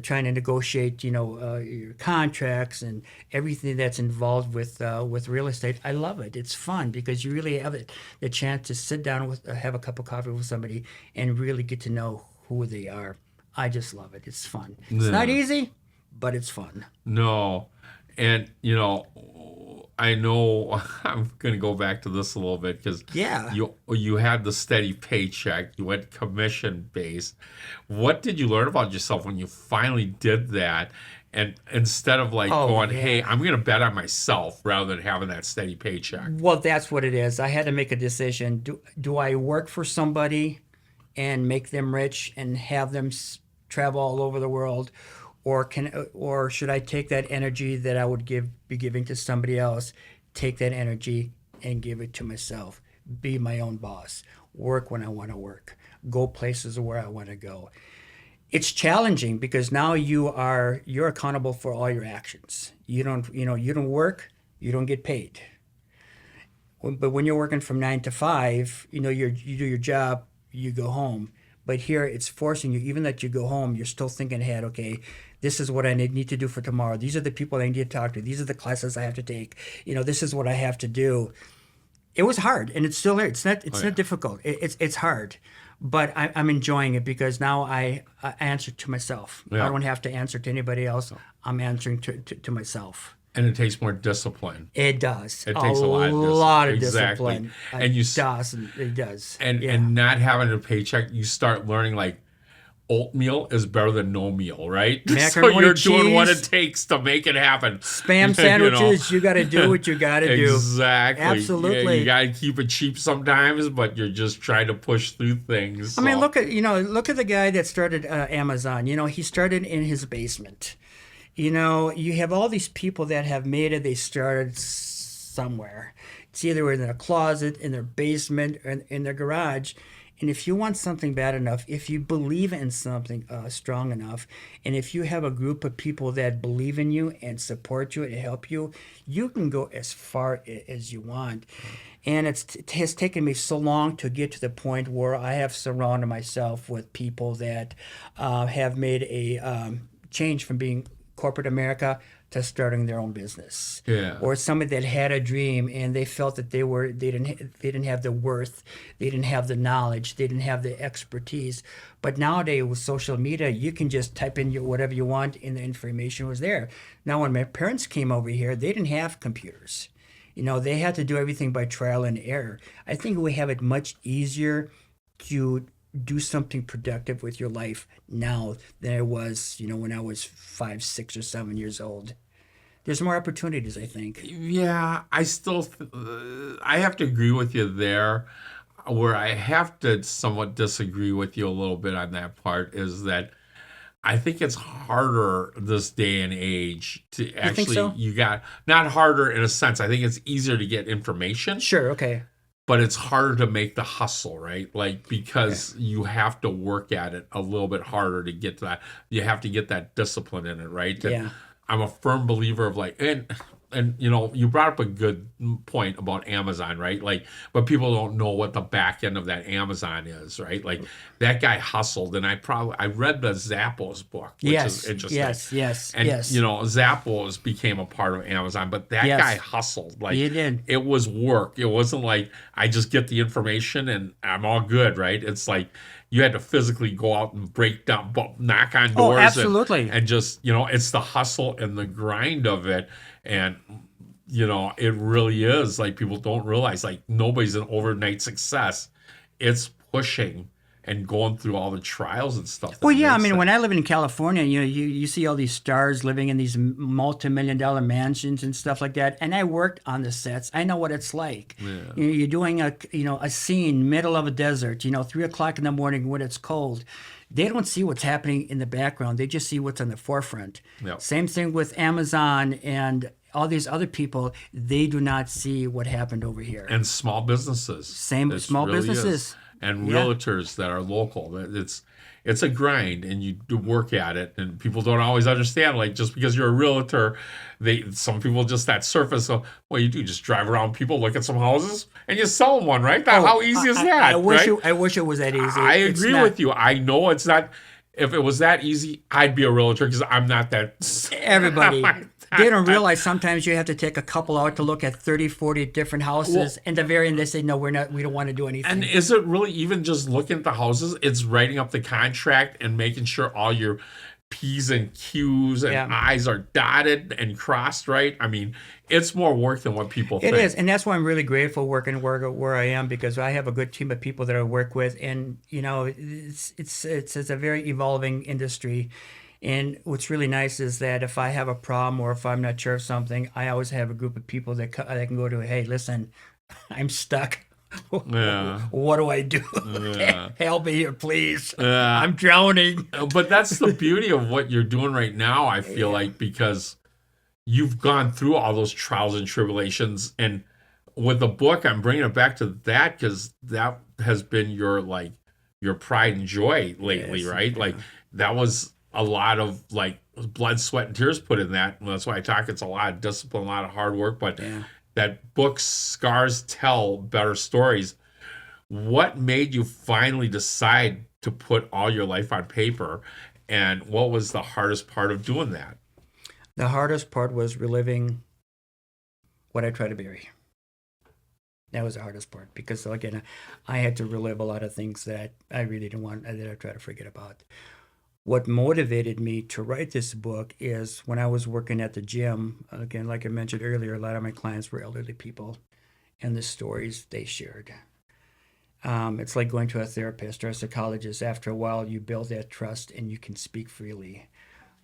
trying to negotiate, your contracts and everything that's involved with real estate. I love it. It's fun because you really have the chance to sit down have a cup of coffee with somebody and really get to know who they are. I just love it. It's fun. It's not easy, but it's fun. No. And, I know I'm going to go back to this a little bit because you had the steady paycheck. You went commission-based. What did you learn about yourself when you finally did that? And instead of hey, I'm going to bet on myself rather than having that steady paycheck. Well, that's what it is. I had to make a decision. Do I work for somebody and make them rich and have them travel all over the world? Or should I take that energy that I would be giving to somebody else, take that energy and give it to myself, be my own boss, work when I want to work, go places where I want to go. It's challenging because now you're accountable for all your actions. You don't work, you don't get paid. But when you're working from 9 to 5, you do your job, you go home. But here it's forcing you, even that you go home, you're still thinking ahead, okay, this is what I need to do for tomorrow. These are the people I need to talk to. These are the classes I have to take. This is what I have to do. It was hard, and it's still there. It's not difficult. It's hard. But I'm enjoying it because now I answer to myself. Yeah. I don't have to answer to anybody else. I'm answering to myself. And it takes more discipline. It does. It takes a lot of discipline. And it does. And not having a paycheck, you start learning oatmeal is better than no meal, right? So you're doing what it takes to make it happen. Spam sandwiches, you got to do what you got to do. Exactly. Absolutely. You got to keep it cheap sometimes, but you're just trying to push through things. I mean, look at the guy that started Amazon. He started in his basement. You have all these people that have made it. They started somewhere. It's either in their closet, in their basement, or in their garage. And if you want something bad enough, if you believe in something strong enough, and if you have a group of people that believe in you and support you and help you, you can go as far as you want. And it has taken me so long to get to the point where I have surrounded myself with people that have made a change from being corporate America to starting their own business. Yeah. Or somebody that had a dream and they felt that they didn't have the worth, they didn't have the knowledge, they didn't have the expertise. But nowadays with social media, you can just type in whatever you want and the information was there. Now when my parents came over here, they didn't have computers. They had to do everything by trial and error. I think we have it much easier to do something productive with your life now than it was, when I was 5, 6, or 7 years old. There's more opportunities, I think. Yeah, I still, I have to agree with you there. Where I have to somewhat disagree with you a little bit on that part is that I think it's harder this day and age to actually, think so? you got, not harder in a sense. I think it's easier to get information. Sure, okay. But it's harder to make the hustle, right? Like, because you have to work at it a little bit harder to get to that. You have to get that discipline in it, right? Yeah. I'm a firm believer of and you brought up a good point about Amazon, right? Like, but people don't know what the back end of that Amazon is, right? Like, that guy hustled, and I read the Zappos book, which is interesting. Yes. And Zappos became a part of Amazon, but that guy hustled. Like, he did. It was work. It wasn't like I just get the information and I'm all good, right? It's like you had to physically go out and break down, knock on doors. Absolutely. And just, it's the hustle and the grind of it. And, it really is like people don't realize, like, nobody's an overnight success. It's pushing and going through all the trials and stuff. Well, yeah, I mean, when I live in California, you see all these stars living in these multi-million-dollar mansions and stuff like that. And I worked on the sets. I know what it's like. Yeah. You're doing a scene middle of a desert. 3:00 in the morning when it's cold. They don't see what's happening in the background. They just see what's on the forefront. Yep. Same thing with Amazon and all these other people. They do not see what happened over here. And small businesses. Small businesses. And realtors that are local. It's a grind, and you do work at it, and people don't always understand. Like, just because you're a realtor, some people just that surface of what you do, just drive around people, look at some houses, and you sell them one, right? How easy is that? I wish it was that easy. I agree with you. I know it's not. If it was that easy, I'd be a realtor because I'm not that. Everybody. They don't realize sometimes you have to take a couple out to look at 30, 40 different houses. And at the very end, they say, no, we don't want to do anything. And is it really even just looking at the houses? It's writing up the contract and making sure all your P's and Q's and I's are dotted and crossed, right? I mean, it's more work than what people think. It is. And that's why I'm really grateful working where I am, because I have a good team of people that I work with. And, it's a very evolving industry. And what's really nice is that if I have a problem or if I'm not sure of something, I always have a group of people that I can go to. Hey, listen, I'm stuck. Yeah. What do I do? Yeah. Help me here, please. I'm drowning. But that's the beauty of what you're doing right now, I feel like, because you've gone through all those trials and tribulations. And with the book, I'm bringing it back to that because that has been your pride and joy lately, right? Yeah. Like, that was a lot of blood, sweat, and tears put in that. And that's why I talk. It's a lot of discipline, a lot of hard work. But that book, Scars Tell Better Stories. What made you finally decide to put all your life on paper? And what was the hardest part of doing that? The hardest part was reliving what I tried to bury. That was the hardest part because, again, I had to relive a lot of things that I really didn't want, that I tried to forget about. What motivated me to write this book is when I was working at the gym, again, like I mentioned earlier, a lot of my clients were elderly people and the stories they shared. It's like going to a therapist or a psychologist. After a while, you build that trust and you can speak freely.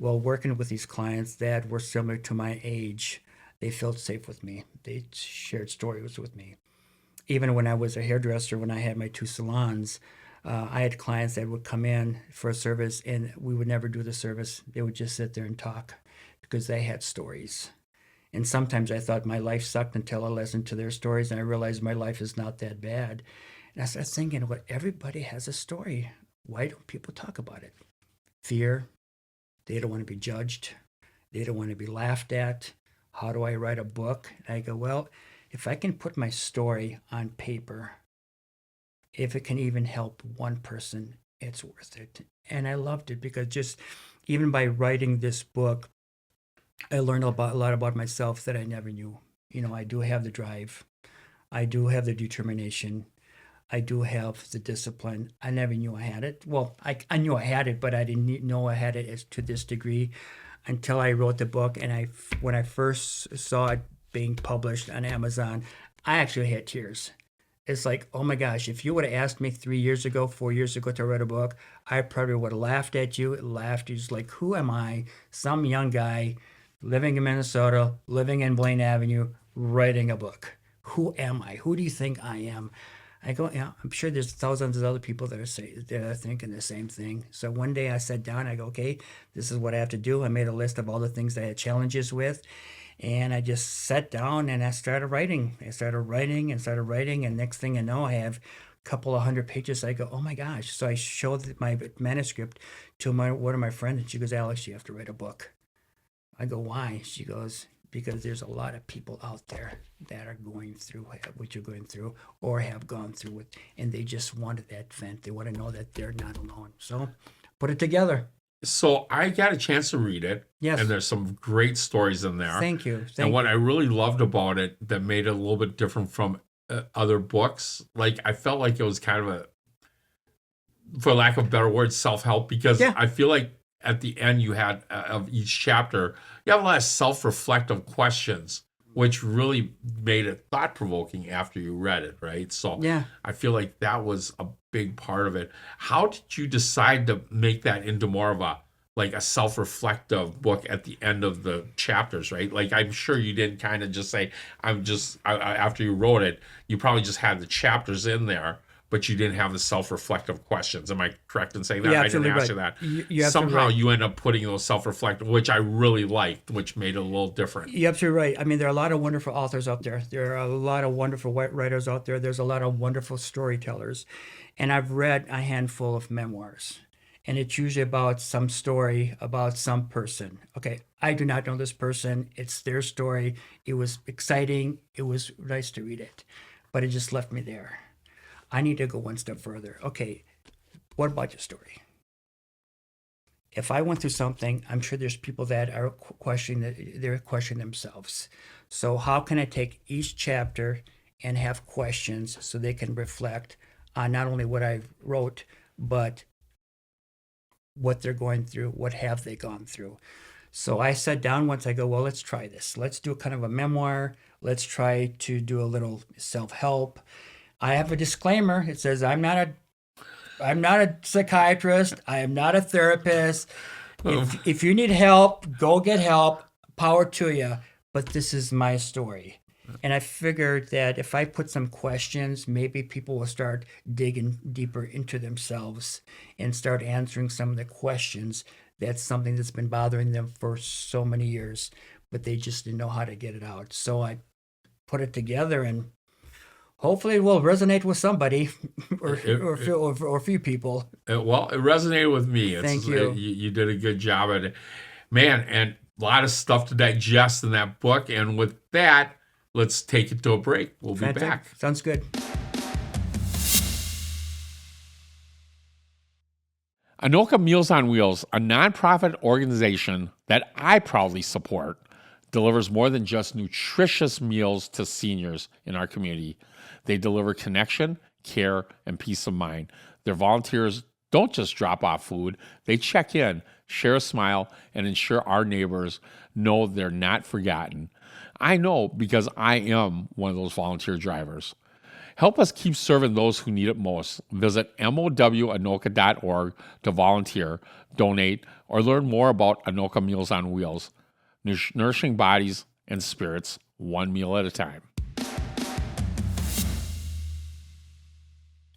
Well, working with these clients that were similar to my age, they felt safe with me. They shared stories with me. Even when I was a hairdresser, when I had my 2 salons, I had clients that would come in for a service and we would never do the service. They would just sit there and talk because they had stories. And sometimes I thought my life sucked until I listened to their stories and I realized my life is not that bad. And I started thinking, well, everybody has a story. Why don't people talk about it? Fear. They don't want to be judged. They don't want to be laughed at. How do I write a book? And I go, well, if I can put my story on paper, if it can even help one person, it's worth it. And I loved it because just even by writing this book, I learned a lot about myself that I never knew. You know, I do have the drive. I do have the determination. I do have the discipline. I never knew I had it. Well, I knew I had it, but I didn't know I had it as to this degree until I wrote the book. And when I first saw it being published on Amazon, I actually had tears. It's like, oh my gosh, if you would have asked me 3 years ago, 4 years ago to write a book, I probably would have laughed at you, laughed. It's like, who am I? Some young guy living in Minnesota, living in Blaine Avenue, writing a book. Who am I? Who do you think I am? I go, yeah, I'm sure there's thousands of other people that are thinking the same thing. So one day I sat down, I go, okay, this is what I have to do. I made a list of all the things I had challenges with. And I just sat down and I started writing. I started writing and started writing. And next thing I know, I have a couple of 100 pages. I go, oh my gosh. So I showed my manuscript to one of my friends. And she goes, Alex, you have to write a book. I go, why? She goes, because there's a lot of people out there that are going through what you're going through or have gone through it. And they just wanted that vent. They want to know that they're not alone. So put it together. So I got a chance to read it. Yes. And there's some great stories in there. Thank you. And what I really loved about it that made it a little bit different from other books, like I felt like it was kind of for lack of better words, self-help, because I feel like at the end you had of each chapter, you have a lot of self-reflective questions, which really made it thought-provoking after you read it, right? So I feel like that was a big part of it. How did you decide to make that into more of a self-reflective book at the end of the chapters, right? Like, I'm sure you didn't kind of just say, after you wrote it, you probably just had the chapters in there, but you didn't have the self-reflective questions. Am I correct in saying that? Yeah, I didn't ask right. you that. You're Somehow right. you end up putting those self-reflective, which I really liked, which made it a little different. You're absolutely right. I mean, there are a lot of wonderful authors out there. There are a lot of wonderful writers out there. There's a lot of wonderful storytellers. And I've read a handful of memoirs. And it's usually about some story about some person. Okay, I do not know this person. It's their story. It was exciting. It was nice to read it. But it just left me there. I need to go one step further. Okay, what about your story? If I went through something, I'm sure there's people that are they're questioning themselves. So how can I take each chapter and have questions so they can reflect on not only what I wrote, but what they're going through, what have they gone through. So I sat down once, I go, well, let's try this. Let's do kind of a memoir. Let's try to do a little self-help. I have a disclaimer. It says, I'm not a psychiatrist. I am not a therapist. If you need help, go get help. Power to you. But this is my story. And I figured that if I put some questions, maybe people will start digging deeper into themselves and start answering some of the questions. That's something that's been bothering them for so many years, but they just didn't know how to get it out. So I put it together, and hopefully it will resonate with somebody or a few people. Well, it resonated with me. Thank you. You did a good job at it. Man, and a lot of stuff to digest in that book. And with that, let's take it to a break. We'll be back. Sounds good. Anoka Meals on Wheels, a nonprofit organization that I proudly support, delivers more than just nutritious meals to seniors in our community. They deliver connection, care, and peace of mind. Their volunteers don't just drop off food. They check in, share a smile, and ensure our neighbors know they're not forgotten. I know because I am one of those volunteer drivers. Help us keep serving those who need it most. Visit mowanoka.org to volunteer, donate, or learn more about Anoka Meals on Wheels, nourishing bodies and spirits one meal at a time.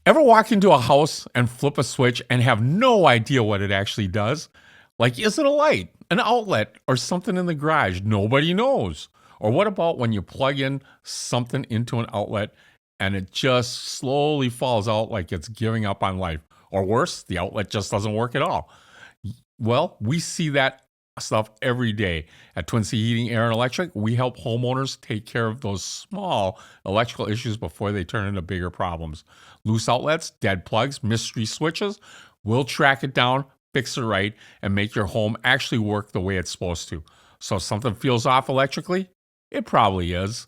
Ever walk into a house and flip a switch and have no idea what it actually does? Like, is it a light, an outlet, or something in the garage? Nobody knows. Or what about when you plug in something into an outlet and it just slowly falls out like it's giving up on life? Or worse, the outlet just doesn't work at all. Well, we see that stuff every day. At Twin Cities Heating, Air, and Electric, we help homeowners take care of those small electrical issues before they turn into bigger problems. Loose outlets, dead plugs, mystery switches, we'll track it down, fix it right, and make your home actually work the way it's supposed to. So if something feels off electrically, it probably is.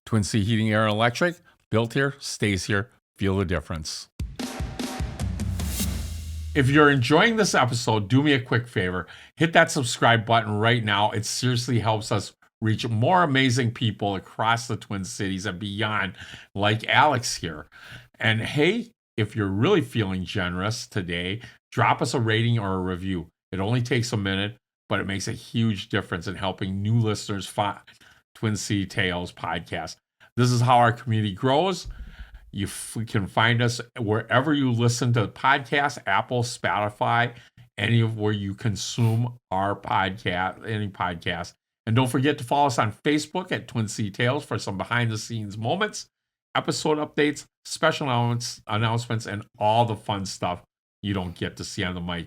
Twin City Heating, Air, and Electric, built here, stays here. Feel the difference. If you're enjoying this episode, do me a quick favor. Hit that subscribe button right now. It seriously helps us reach more amazing people across the Twin Cities and beyond, like Alex here. And hey, if you're really feeling generous today, drop us a rating or a review. It only takes a minute, but it makes a huge difference in helping new listeners find Twin City Tales podcast. This is how our community grows. You can find us wherever you listen to podcasts, Apple, Spotify, any of where you consume our podcast, any podcast. And don't forget to follow us on Facebook at Twin City Tales for some behind-the-scenes moments, episode updates, special announcements, and all the fun stuff you don't get to see on the mic.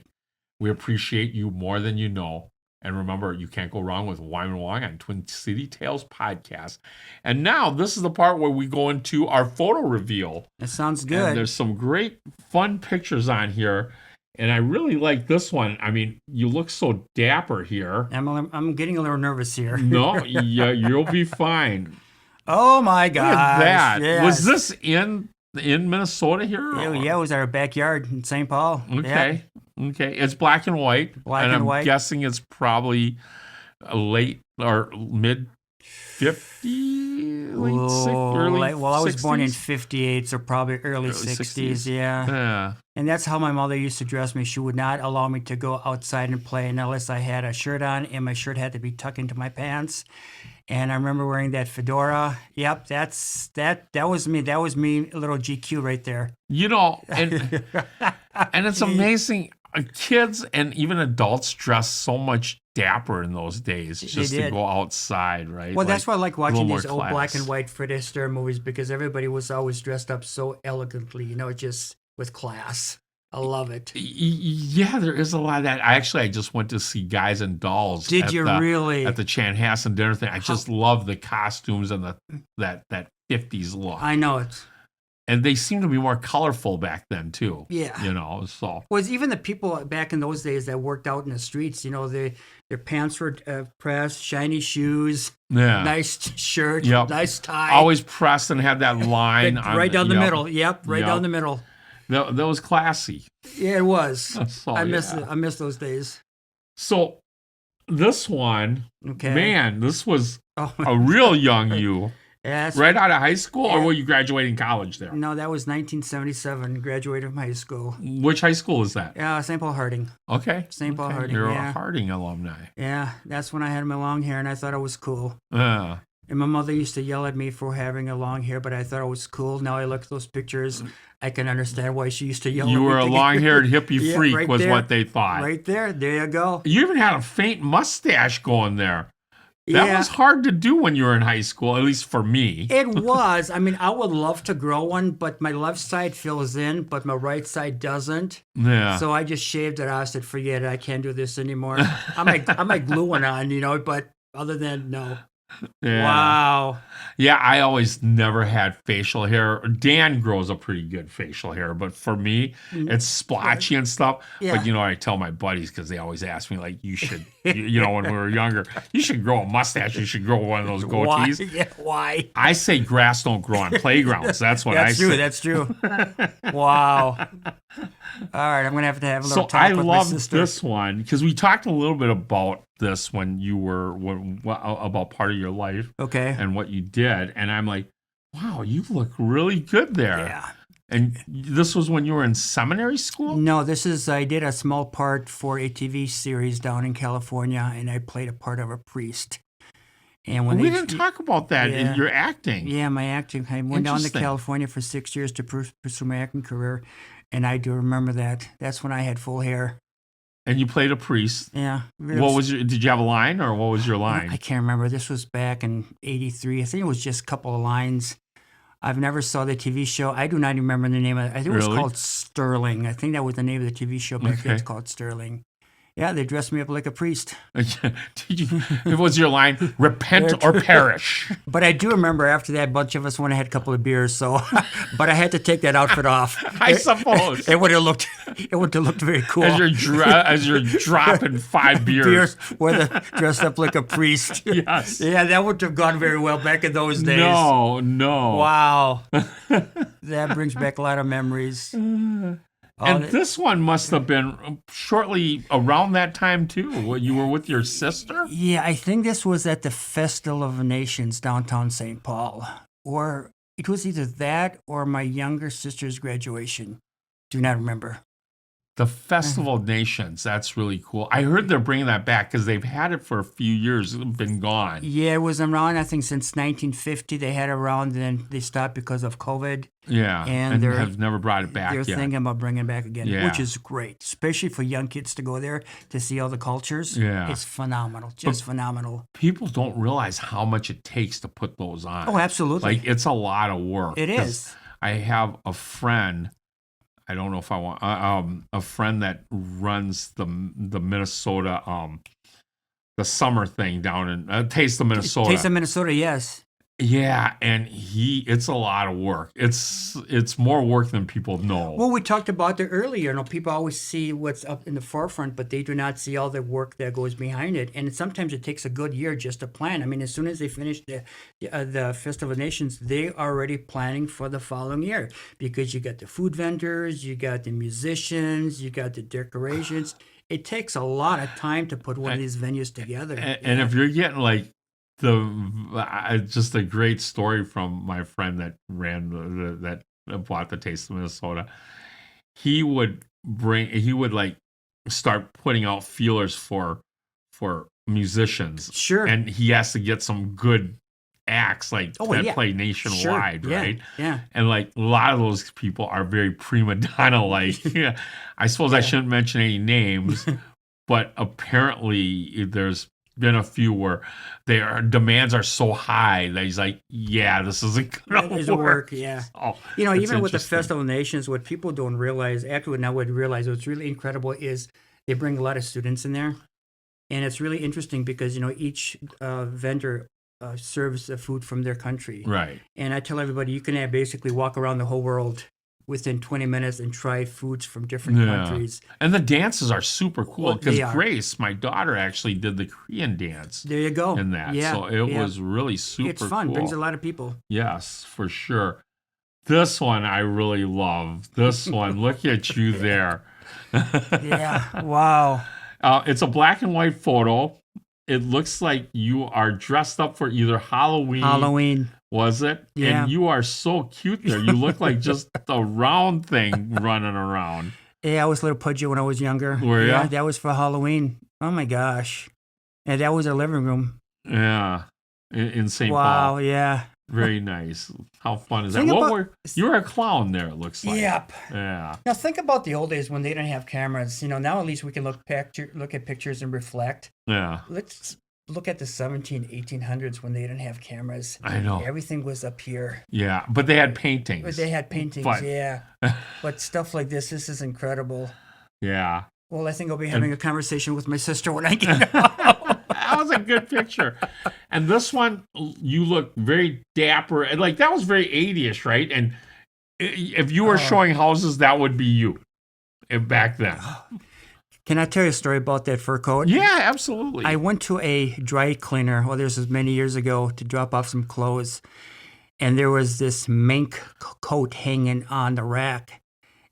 We appreciate you more than you know. And remember, you can't go wrong with Wymond Wong on Twin City Tales podcast. And now, this is the part where we go into our photo reveal. That sounds good. And there's some great, fun pictures on here. And I really like this one. I mean, you look so dapper here. I'm getting a little nervous here. No, yeah, you'll be fine. Oh, my God. Look at that. Yes. Was this in Minnesota here? Yeah, it was our backyard in St. Paul. Okay. Yeah. Okay. It's black and white. I'm guessing it's probably a late or mid 50s, early 60s. Well, I was born in 58, so probably early 60s. Yeah. And that's how my mother used to dress me. She would not allow me to go outside and play unless I had a shirt on, and my shirt had to be tucked into my pants. And I remember wearing that fedora. Yep, that was me. That was me, a little GQ right there. You know, and it's amazing. Kids and even adults dress so much dapper in those days just to go outside, right? Well, that's why I like watching these old black and white Fred Astaire movies, because everybody was always dressed up so elegantly, just with class. I love it. Yeah, there is a lot of that. I just went to see Guys and Dolls. Did you really? At the Chanhassen dinner thing. I just love the costumes and that 50s look. I know it. And they seem to be more colorful back then, too. Yeah. So. Well, even the people back in those days that worked out in the streets, their pants were pressed, shiny shoes, nice shirt, nice tie. Always pressed and had that line. right down the middle. Yep, down the middle. That was classy. Yeah, it was. So, I miss those days. So this one, man, this was a real young you. Yeah, right out of high school, or were you graduating college there? No, that was 1977. Graduated from high school. Which high school is that? St. Paul Harding. Okay. St. Paul Harding. You're a Harding alumni. Yeah, that's when I had my long hair, and I thought it was cool. And my mother used to yell at me for having a long hair, but I thought it was cool. Now I look at those pictures, I can understand why she used to yell at me. You were a long-haired hippie freak, right was there, what they thought. Right there. There you go. You even had a faint mustache going there. That was hard to do when you were in high school, at least for me. It was. I mean, I would love to grow one, but my left side fills in, but my right side doesn't. Yeah. So I just shaved it. I said, forget it. I can't do this anymore. I might glue one on, but other than, no. Yeah. Wow. Yeah, I always never had facial hair. Dan grows a pretty good facial hair, but for me, it's splotchy and stuff. Yeah. But, I tell my buddies, because they always ask me, like, you should, when we were younger, you should grow a mustache. You should grow one of those goatees. Why? Yeah, why? I say grass don't grow on playgrounds. That's what I say. That's true. Wow. All right, I'm going to have a little talk with my sister. So I love this one, because we talked a little bit about this when you were, about part of your life. Okay. And what you did. And I'm like, wow, you look really good there. Yeah. And this was when you were in seminary school? No, I did a small part for a TV series down in California, and I played a part of a priest. And when we didn't talk about that in your acting. Yeah, my acting. I went down to California for 6 years to pursue my acting career, and I do remember that. That's when I had full hair. And you played a priest. Yeah. Did you have a line, or what was your line? I can't remember. This was back in '83. I think it was just a couple of lines. I've never saw the TV show. I do not even remember the name of it. I think it was called Sterling. I think that was the name of the TV show back then. It's called Sterling. Yeah, they dressed me up like a priest. It was your line, repent or perish. But I do remember after that, a bunch of us went and had a couple of beers. So, but I had to take that outfit off. I suppose. It would have looked very cool. As you're dropping 5 beers. Dressed up like a priest. Yes. Yeah, that wouldn't have gone very well back in those days. No. Wow. That brings back a lot of memories. And this one must have been shortly around that time, too. You were with your sister? Yeah, I think this was at the Festival of Nations downtown St. Paul. Or it was either that or my younger sister's graduation. Do not remember. The Festival of Nations. That's really cool. I heard they're bringing that back because they've had it for a few years. It's been gone. Yeah, it was around, I think, since 1950. They had it around, and then they stopped because of COVID. Yeah, and have never brought it back They're yet. thinking about bringing it back again, Yeah. which is great, especially for young kids to go there to see all the cultures. Yeah. It's phenomenal, just phenomenal. People don't realize how much it takes to put those on. Oh, absolutely. Like, it's a lot of work. It is. I have a friend. I don't know if I want a friend that runs the Minnesota the summer thing down in Taste of Minnesota. Taste of Minnesota, yes. Yeah, and it's a lot of work. It's more work than people know. Well, we talked about that earlier. You know, people always see what's up in the forefront, but they do not see all the work that goes behind it. And sometimes it takes a good year just to plan. I mean, as soon as they finish the Festival of Nations, they are already planning for the following year because you got the food vendors, you got the musicians, you got the decorations. It takes a lot of time to put one of these venues together. And if you're getting like just a great story from my friend that ran that bought the Taste of Minnesota. He would like start putting out feelers for musicians. Sure. And he has to get some good acts that play nationwide, sure. right? Yeah. And like a lot of those people are very prima donna like. I suppose I shouldn't mention any names, but apparently there's been a few where their demands are so high that he's like, yeah, this isn't going to work. Yeah. So, you know, even with the Festival of Nations, what people don't realize, actually now would realize what's really incredible is they bring a lot of students in there. And it's really interesting because, you know, each vendor serves the food from their country. Right. And I tell everybody, you can basically walk around the whole world within 20 minutes and try foods from different countries. And the dances are super cool because Well, Grace, my daughter, actually did the Korean dance. There you go. In that. Yeah, so it was really super cool. It's fun. Brings a lot of people. Yes, for sure. This one I really love. This one, look at you there. Yeah. Wow. It's a black and white photo. It looks like you are dressed up for either Halloween. Was it? Yeah. And you are so cute there. You look like just a round thing running around. Yeah, I was a little pudgy when I was younger. Were you? Yeah, that was for Halloween. Oh, my gosh. And that was our living room. Yeah. In St. Paul. Wow, yeah. Very nice. How fun is that? You were a clown there, it looks like. Yep. Yeah. Now, think about the old days when they didn't have cameras. You know, now at least we can look at pictures and reflect. Yeah. Let's look at the 1800s when they didn't have cameras. I know. Everything was up here. Yeah, but they had paintings. But they had paintings, yeah. But stuff like this is incredible. Yeah. Well, I think I'll be having a conversation with my sister when I get home. That was a good picture. And this one, you look very dapper. And like, that was very 80ish, right? And if you were showing houses, that would be you back then. Can I tell you a story about that fur coat? Yeah, absolutely. I went to a dry cleaner, this was many years ago, to drop off some clothes. And there was this mink coat hanging on the rack.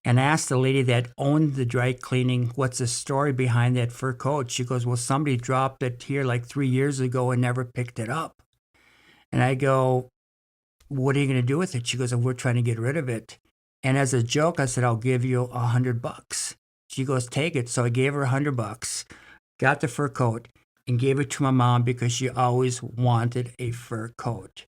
And I asked the lady that owned the dry cleaning, what's the story behind that fur coat? She goes, well, somebody dropped it here like 3 years ago and never picked it up. And I go, what are you going to do with it? She goes, we're trying to get rid of it. And as a joke, I said, I'll give you $100. She goes, take it. So I gave her $100, got the fur coat, and gave it to my mom because she always wanted a fur coat.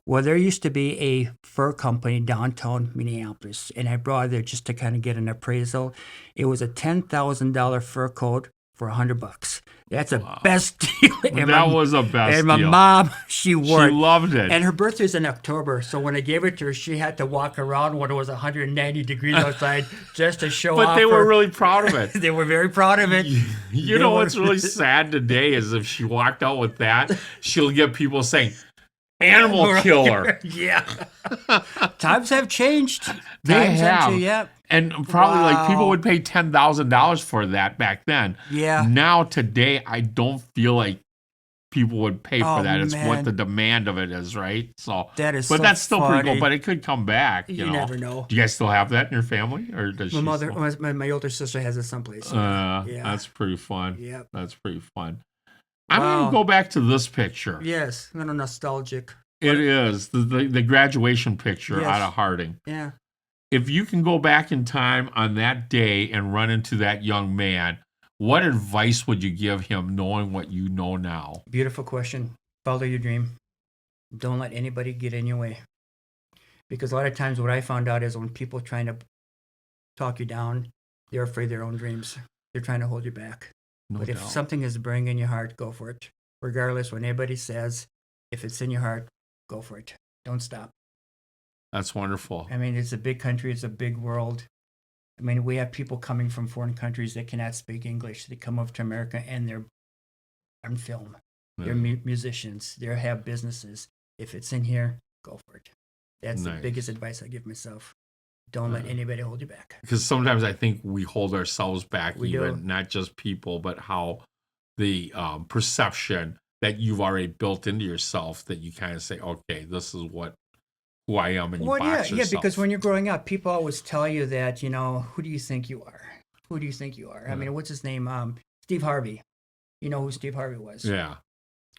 Well, there used to be a fur company downtown Minneapolis, and I brought it there just to kind of get an appraisal. It was a $10,000 fur coat for $100. That's the best deal. That was the best And my deal. mom, she wore it. She loved it. And her birthday's in October, so when I gave it to her, she had to walk around when it was 190 degrees outside just to show off. But they were really proud of it. They were very proud of it. You know what's really sad today is if she walked out with that, she'll get people saying, "Animal killer." Yeah. Times have changed. They Times have. changed, yeah. And probably like people Wow. would pay $10,000 for that back then. Yeah. Now today, I don't feel like people would pay for Oh, that. It's what man. the demand of it is, right? So, That is but so that's still pretty funny. cool. But it could come back. You know. never know. Do you guys still have that in your family, or does My she mother, still- my older sister has it someplace. Yeah. Yeah. That's pretty fun. Yep. That's pretty fun. I'm Wow. gonna go back to this picture. Yes, a little nostalgic. It is the graduation picture Yes. out of Harding. Yeah. If you can go back in time on that day and run into that young man, what advice would you give him knowing what you know now? Beautiful question. Follow your dream. Don't let anybody get in your way. Because a lot of times what I found out is when people trying to talk you down, they're afraid of their own dreams. They're trying to hold you back. No But if doubt. something is burning in your heart, go for it. Regardless what anybody says, if it's in your heart, go for it. Don't stop. That's wonderful. I mean, it's a big country. It's a big world. I mean, we have people coming from foreign countries that cannot speak English. They come over to America and they're on film. They're musicians. They have businesses. If it's in here, go for it. That's the Nice. biggest advice I give myself. Don't let anybody hold you back. Because sometimes I think we hold ourselves back, We even do. not just people, but how the perception that you've already built into yourself that you kind of say, okay, this is who I am, and you Well, box yeah, yourself. because when you're growing up, people always tell you that, who do you think you are? Who do you think you are? I mean, what's his name? Steve Harvey. You know who Steve Harvey was? Yeah.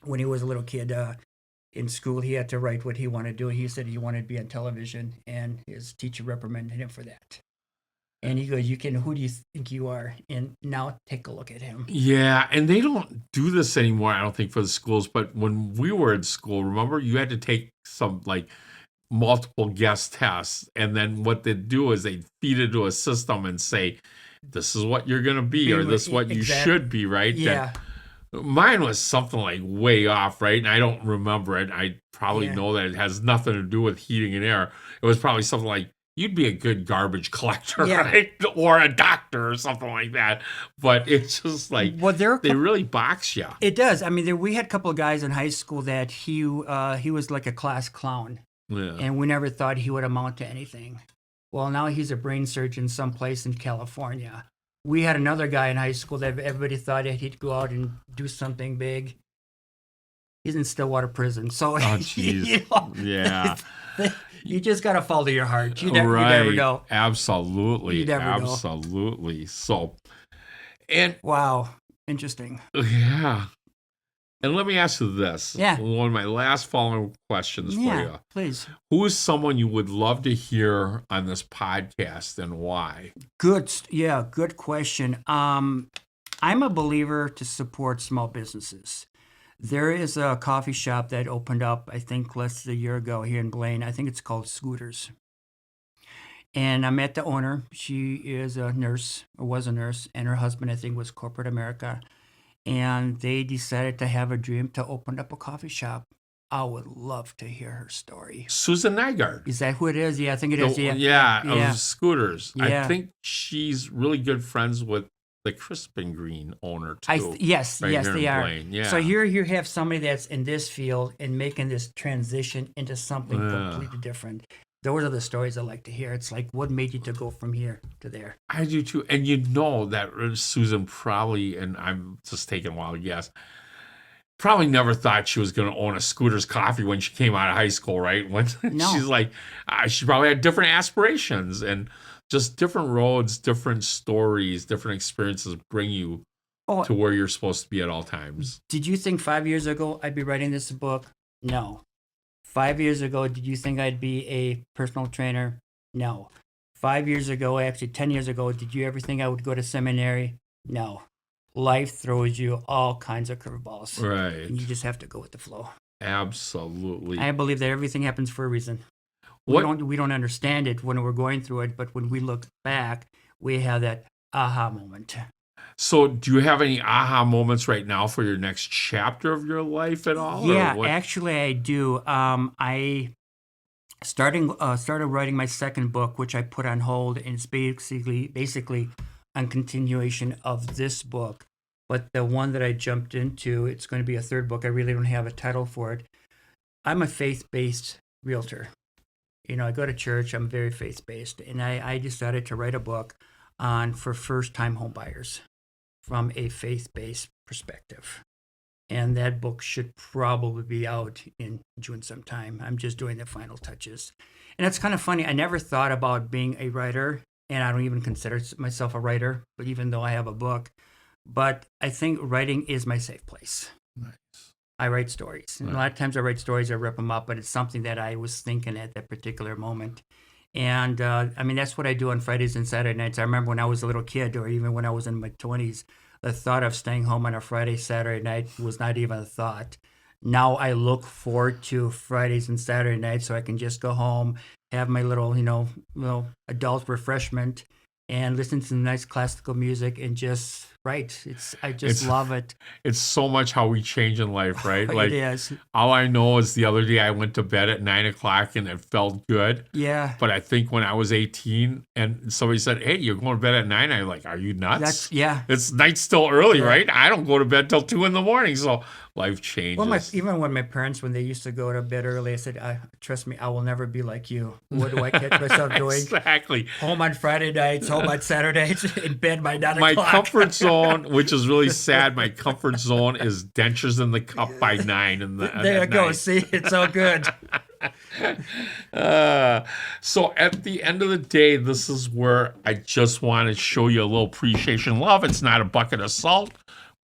When he was a little kid in school, he had to write what he wanted to do. He said he wanted to be on television, and his teacher reprimanded him for that. And he goes, who do you think you are? And now take a look at him. Yeah, and they don't do this anymore, I don't think, for the schools. But when we were in school, remember, you had to take some like multiple guest tests, and then what they'd do is they'd feed it to a system and say, "This is what you're gonna be, or this is what you should be," right? Yeah. And mine was something like way off, right? And I don't remember it. I probably Yeah. know that it has nothing to do with heating and air. It was probably something like, you'd be a good garbage collector, Yeah. right? Or a doctor or something like that. But it's just like, Well, they really box you. it does. I mean, we had a couple of guys in high school that he was like a class clown, Yeah. and we never thought he would amount to anything. Well, now he's a brain surgeon someplace in California. We had another guy in high school that everybody thought that he'd go out and do something big. He's in Stillwater prison. So, Oh, jeez. Yeah. you just got to follow your heart. You never Right. know. Absolutely. You never know. Absolutely. So, and Wow. Interesting. yeah. And let me ask you this. Yeah. One of my last following questions for Yeah, you. please. Who is someone you would love to hear on this podcast, and why? Good question. I'm a believer to support small businesses. There is a coffee shop that opened up, I think, less than a year ago here in Blaine. I think it's called Scooters. And I met the owner. She is a nurse, or was a nurse, and her husband, I think, was corporate America. And they decided to have a dream to open up a coffee shop. I would love to hear her story. Susan Nygaard. Is that who it is? Yeah, I think it is. Yeah, Yeah. of Scooters. Yeah. I think she's really good friends with the Crispin Green owner, too. Yes, right yes, here they in are. Blaine. Yeah. So here you have somebody that's in this field and making this transition into something Yeah. completely different. Those are the stories I like to hear. It's like, what made you to go from here to there? I do too. And you know that Susan probably, and I'm just taking a wild guess, probably never thought she was going to own a Scooters Coffee when she came out of high school, right? When No. she's like, she probably had different aspirations, and just different roads, different stories, different experiences bring you Oh, to where you're supposed to be at all times. did you think 5 years ago I'd be writing this book? No. 5 years ago, did you think I'd be a personal trainer? No. 5 years ago, actually 10 years ago, did you ever think I would go to seminary? No. Life throws you all kinds of curveballs. Right. And you just have to go with the flow. Absolutely. I believe that everything happens for a reason. What? We don't understand it when we're going through it, but when we look back, we have that aha moment. So, do you have any aha moments right now for your next chapter of your life at all? or Yeah, what? actually, I do. I started writing my second book, which I put on hold, and it's basically a continuation of this book. But the one that I jumped into, it's going to be a third book. I really don't have a title for it. I'm a faith-based realtor. I go to church. I'm very faith-based, and I decided to write a book for first-time home buyers from a faith-based perspective. And that book should probably be out in June sometime. I'm just doing the final touches. And it's kind of funny. I never thought about being a writer, and I don't even consider myself a writer, but even though I have a book. But I think writing is my safe place. Nice. I write stories. And a lot of times I write stories, I rip them up, but it's something that I was thinking at that particular moment. And that's what I do on Fridays and Saturday nights. I remember when I was a little kid, or even when I was in my 20s, the thought of staying home on a Friday, Saturday night was not even a thought. Now I look forward to Fridays and Saturday nights so I can just go home, have my little adult refreshment, and listen to some nice classical music and just write. I just love it. It's so much how we change in life, right? It is. All I know is the other day I went to bed at 9:00 and it felt good. Yeah. But I think when I was 18 and somebody said, "Hey, you're going to bed at 9," I'm like, "Are you nuts?" It's night's still early, right? I don't go to bed till 2 a.m. So life changes. Well, even when my parents, when they used to go to bed early, I said, "Trust me, I will never be like you." What do I catch myself doing? Exactly. Home on Friday nights, home on Saturdays, in bed by 9 My o'clock. comfort zone, which is really sad, my comfort zone is dentures in the cup by 9. There you go. See, it's so good. So at the end of the day, this is where I just want to show you a little appreciation. Love, it's not a bucket of salt,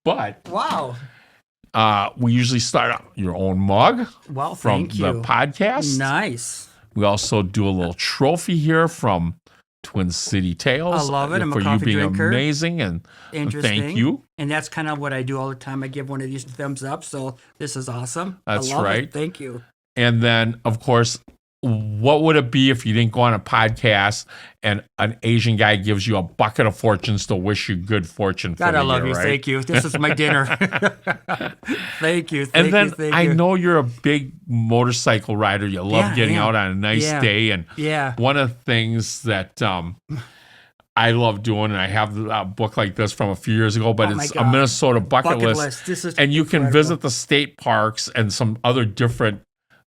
but wow. We usually start out your own mug from thank you. the podcast. Nice. We also do a little trophy here from Twin City Tales. I love it. I'm for a coffee you being drinker. amazing and Interesting. thank you. And that's kind of what I do all the time. I give one of these thumbs up. So this is awesome. That's I love right. It. Thank you. And then, of course, what would it be if you didn't go on a podcast and an Asian guy gives you a bucket of fortunes to wish you good fortune for God, the I love year, you. right? Thank you. This is my dinner. Thank you. And then thank I you. know you're a big motorcycle rider. You love getting out on a nice day. And one of the things that I love doing, and I have a book like this from a few years ago, but it's a Minnesota bucket list. This is and you can visit the state parks and some other different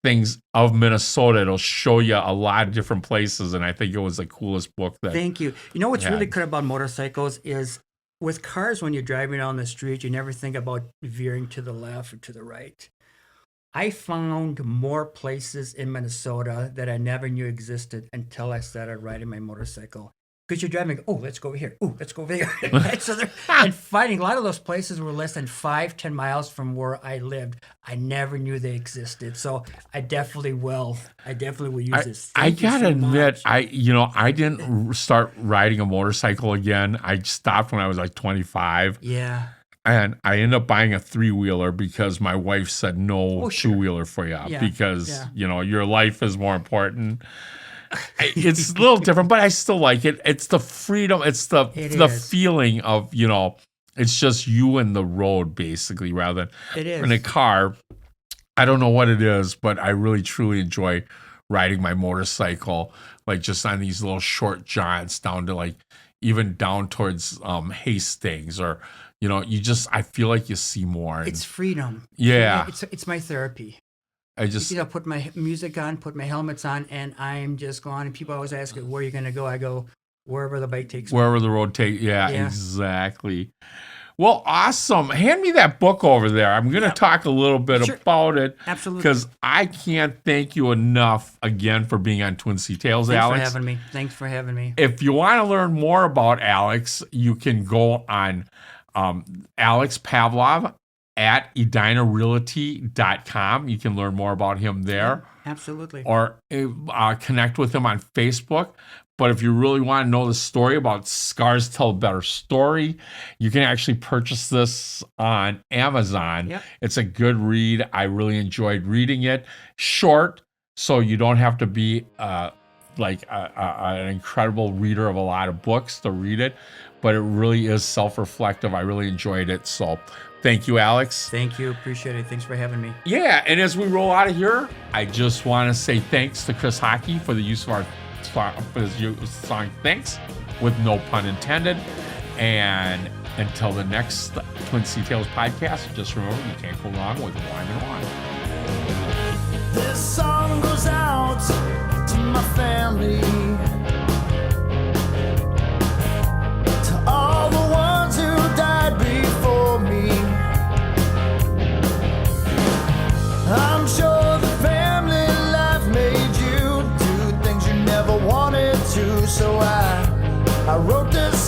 things of Minnesota. It'll show you a lot of different places, and I think it was the coolest book that. Thank you. You know what's really good about motorcycles is with cars, when you're driving down the street, you never think about veering to the left or to the right. I found more places in Minnesota that I never knew existed until I started riding my motorcycle. Because you're driving, let's go over here. Let's go over there. And finding a lot of those places were less than 5-10 miles from where I lived. I never knew they existed. So I definitely will. Use this. I gotta admit, I didn't start riding a motorcycle again. I stopped when I was like 25. Yeah. And I ended up buying a 3-wheeler because my wife said no 2-wheeler for you because your life is more important. It's a little different, but I still like it. It's the freedom. It's the feeling of, it's just you and the road, basically, rather than in a car. I don't know what it is, but I really, truly enjoy riding my motorcycle, like just on these little short jaunts down to even down towards Hastings or, I feel like you see more. It's freedom. Yeah. It's my therapy. I just put my music on, put my helmets on, and I'm just going. And people always ask, "Where are you going to go?" I go, "Wherever the bike takes me." Wherever the road takes. Yeah, exactly. Well, awesome. Hand me that book over there. I'm going to talk a little bit about it. Absolutely. Because I can't thank you enough again for being on Twin Cities Tales, Alex. Thanks for having me. If you want to learn more about Alex, you can go on Alex Pavlov at EdinaRealty.com. You can learn more about him there. Absolutely. Or connect with him on Facebook. But if you really want to know the story about Scars Tell a Better Story, you can actually purchase this on Amazon. Yep. It's a good read. I really enjoyed reading it. Short, so you don't have to be like an incredible reader of a lot of books to read it, but it really is self-reflective. I really enjoyed it. So thank you, Alex. Thank you. Appreciate it. Thanks for having me. Yeah, and as we roll out of here, I just want to say thanks to Chris Hockey for the use of our song Thanks, with no pun intended. And until the next Twin Cities Tales podcast, just remember you can't go wrong with Wymond Wong. This song goes out to my family, to all the ones who died before me. I'm sure the family life made you do things you never wanted to, so I wrote this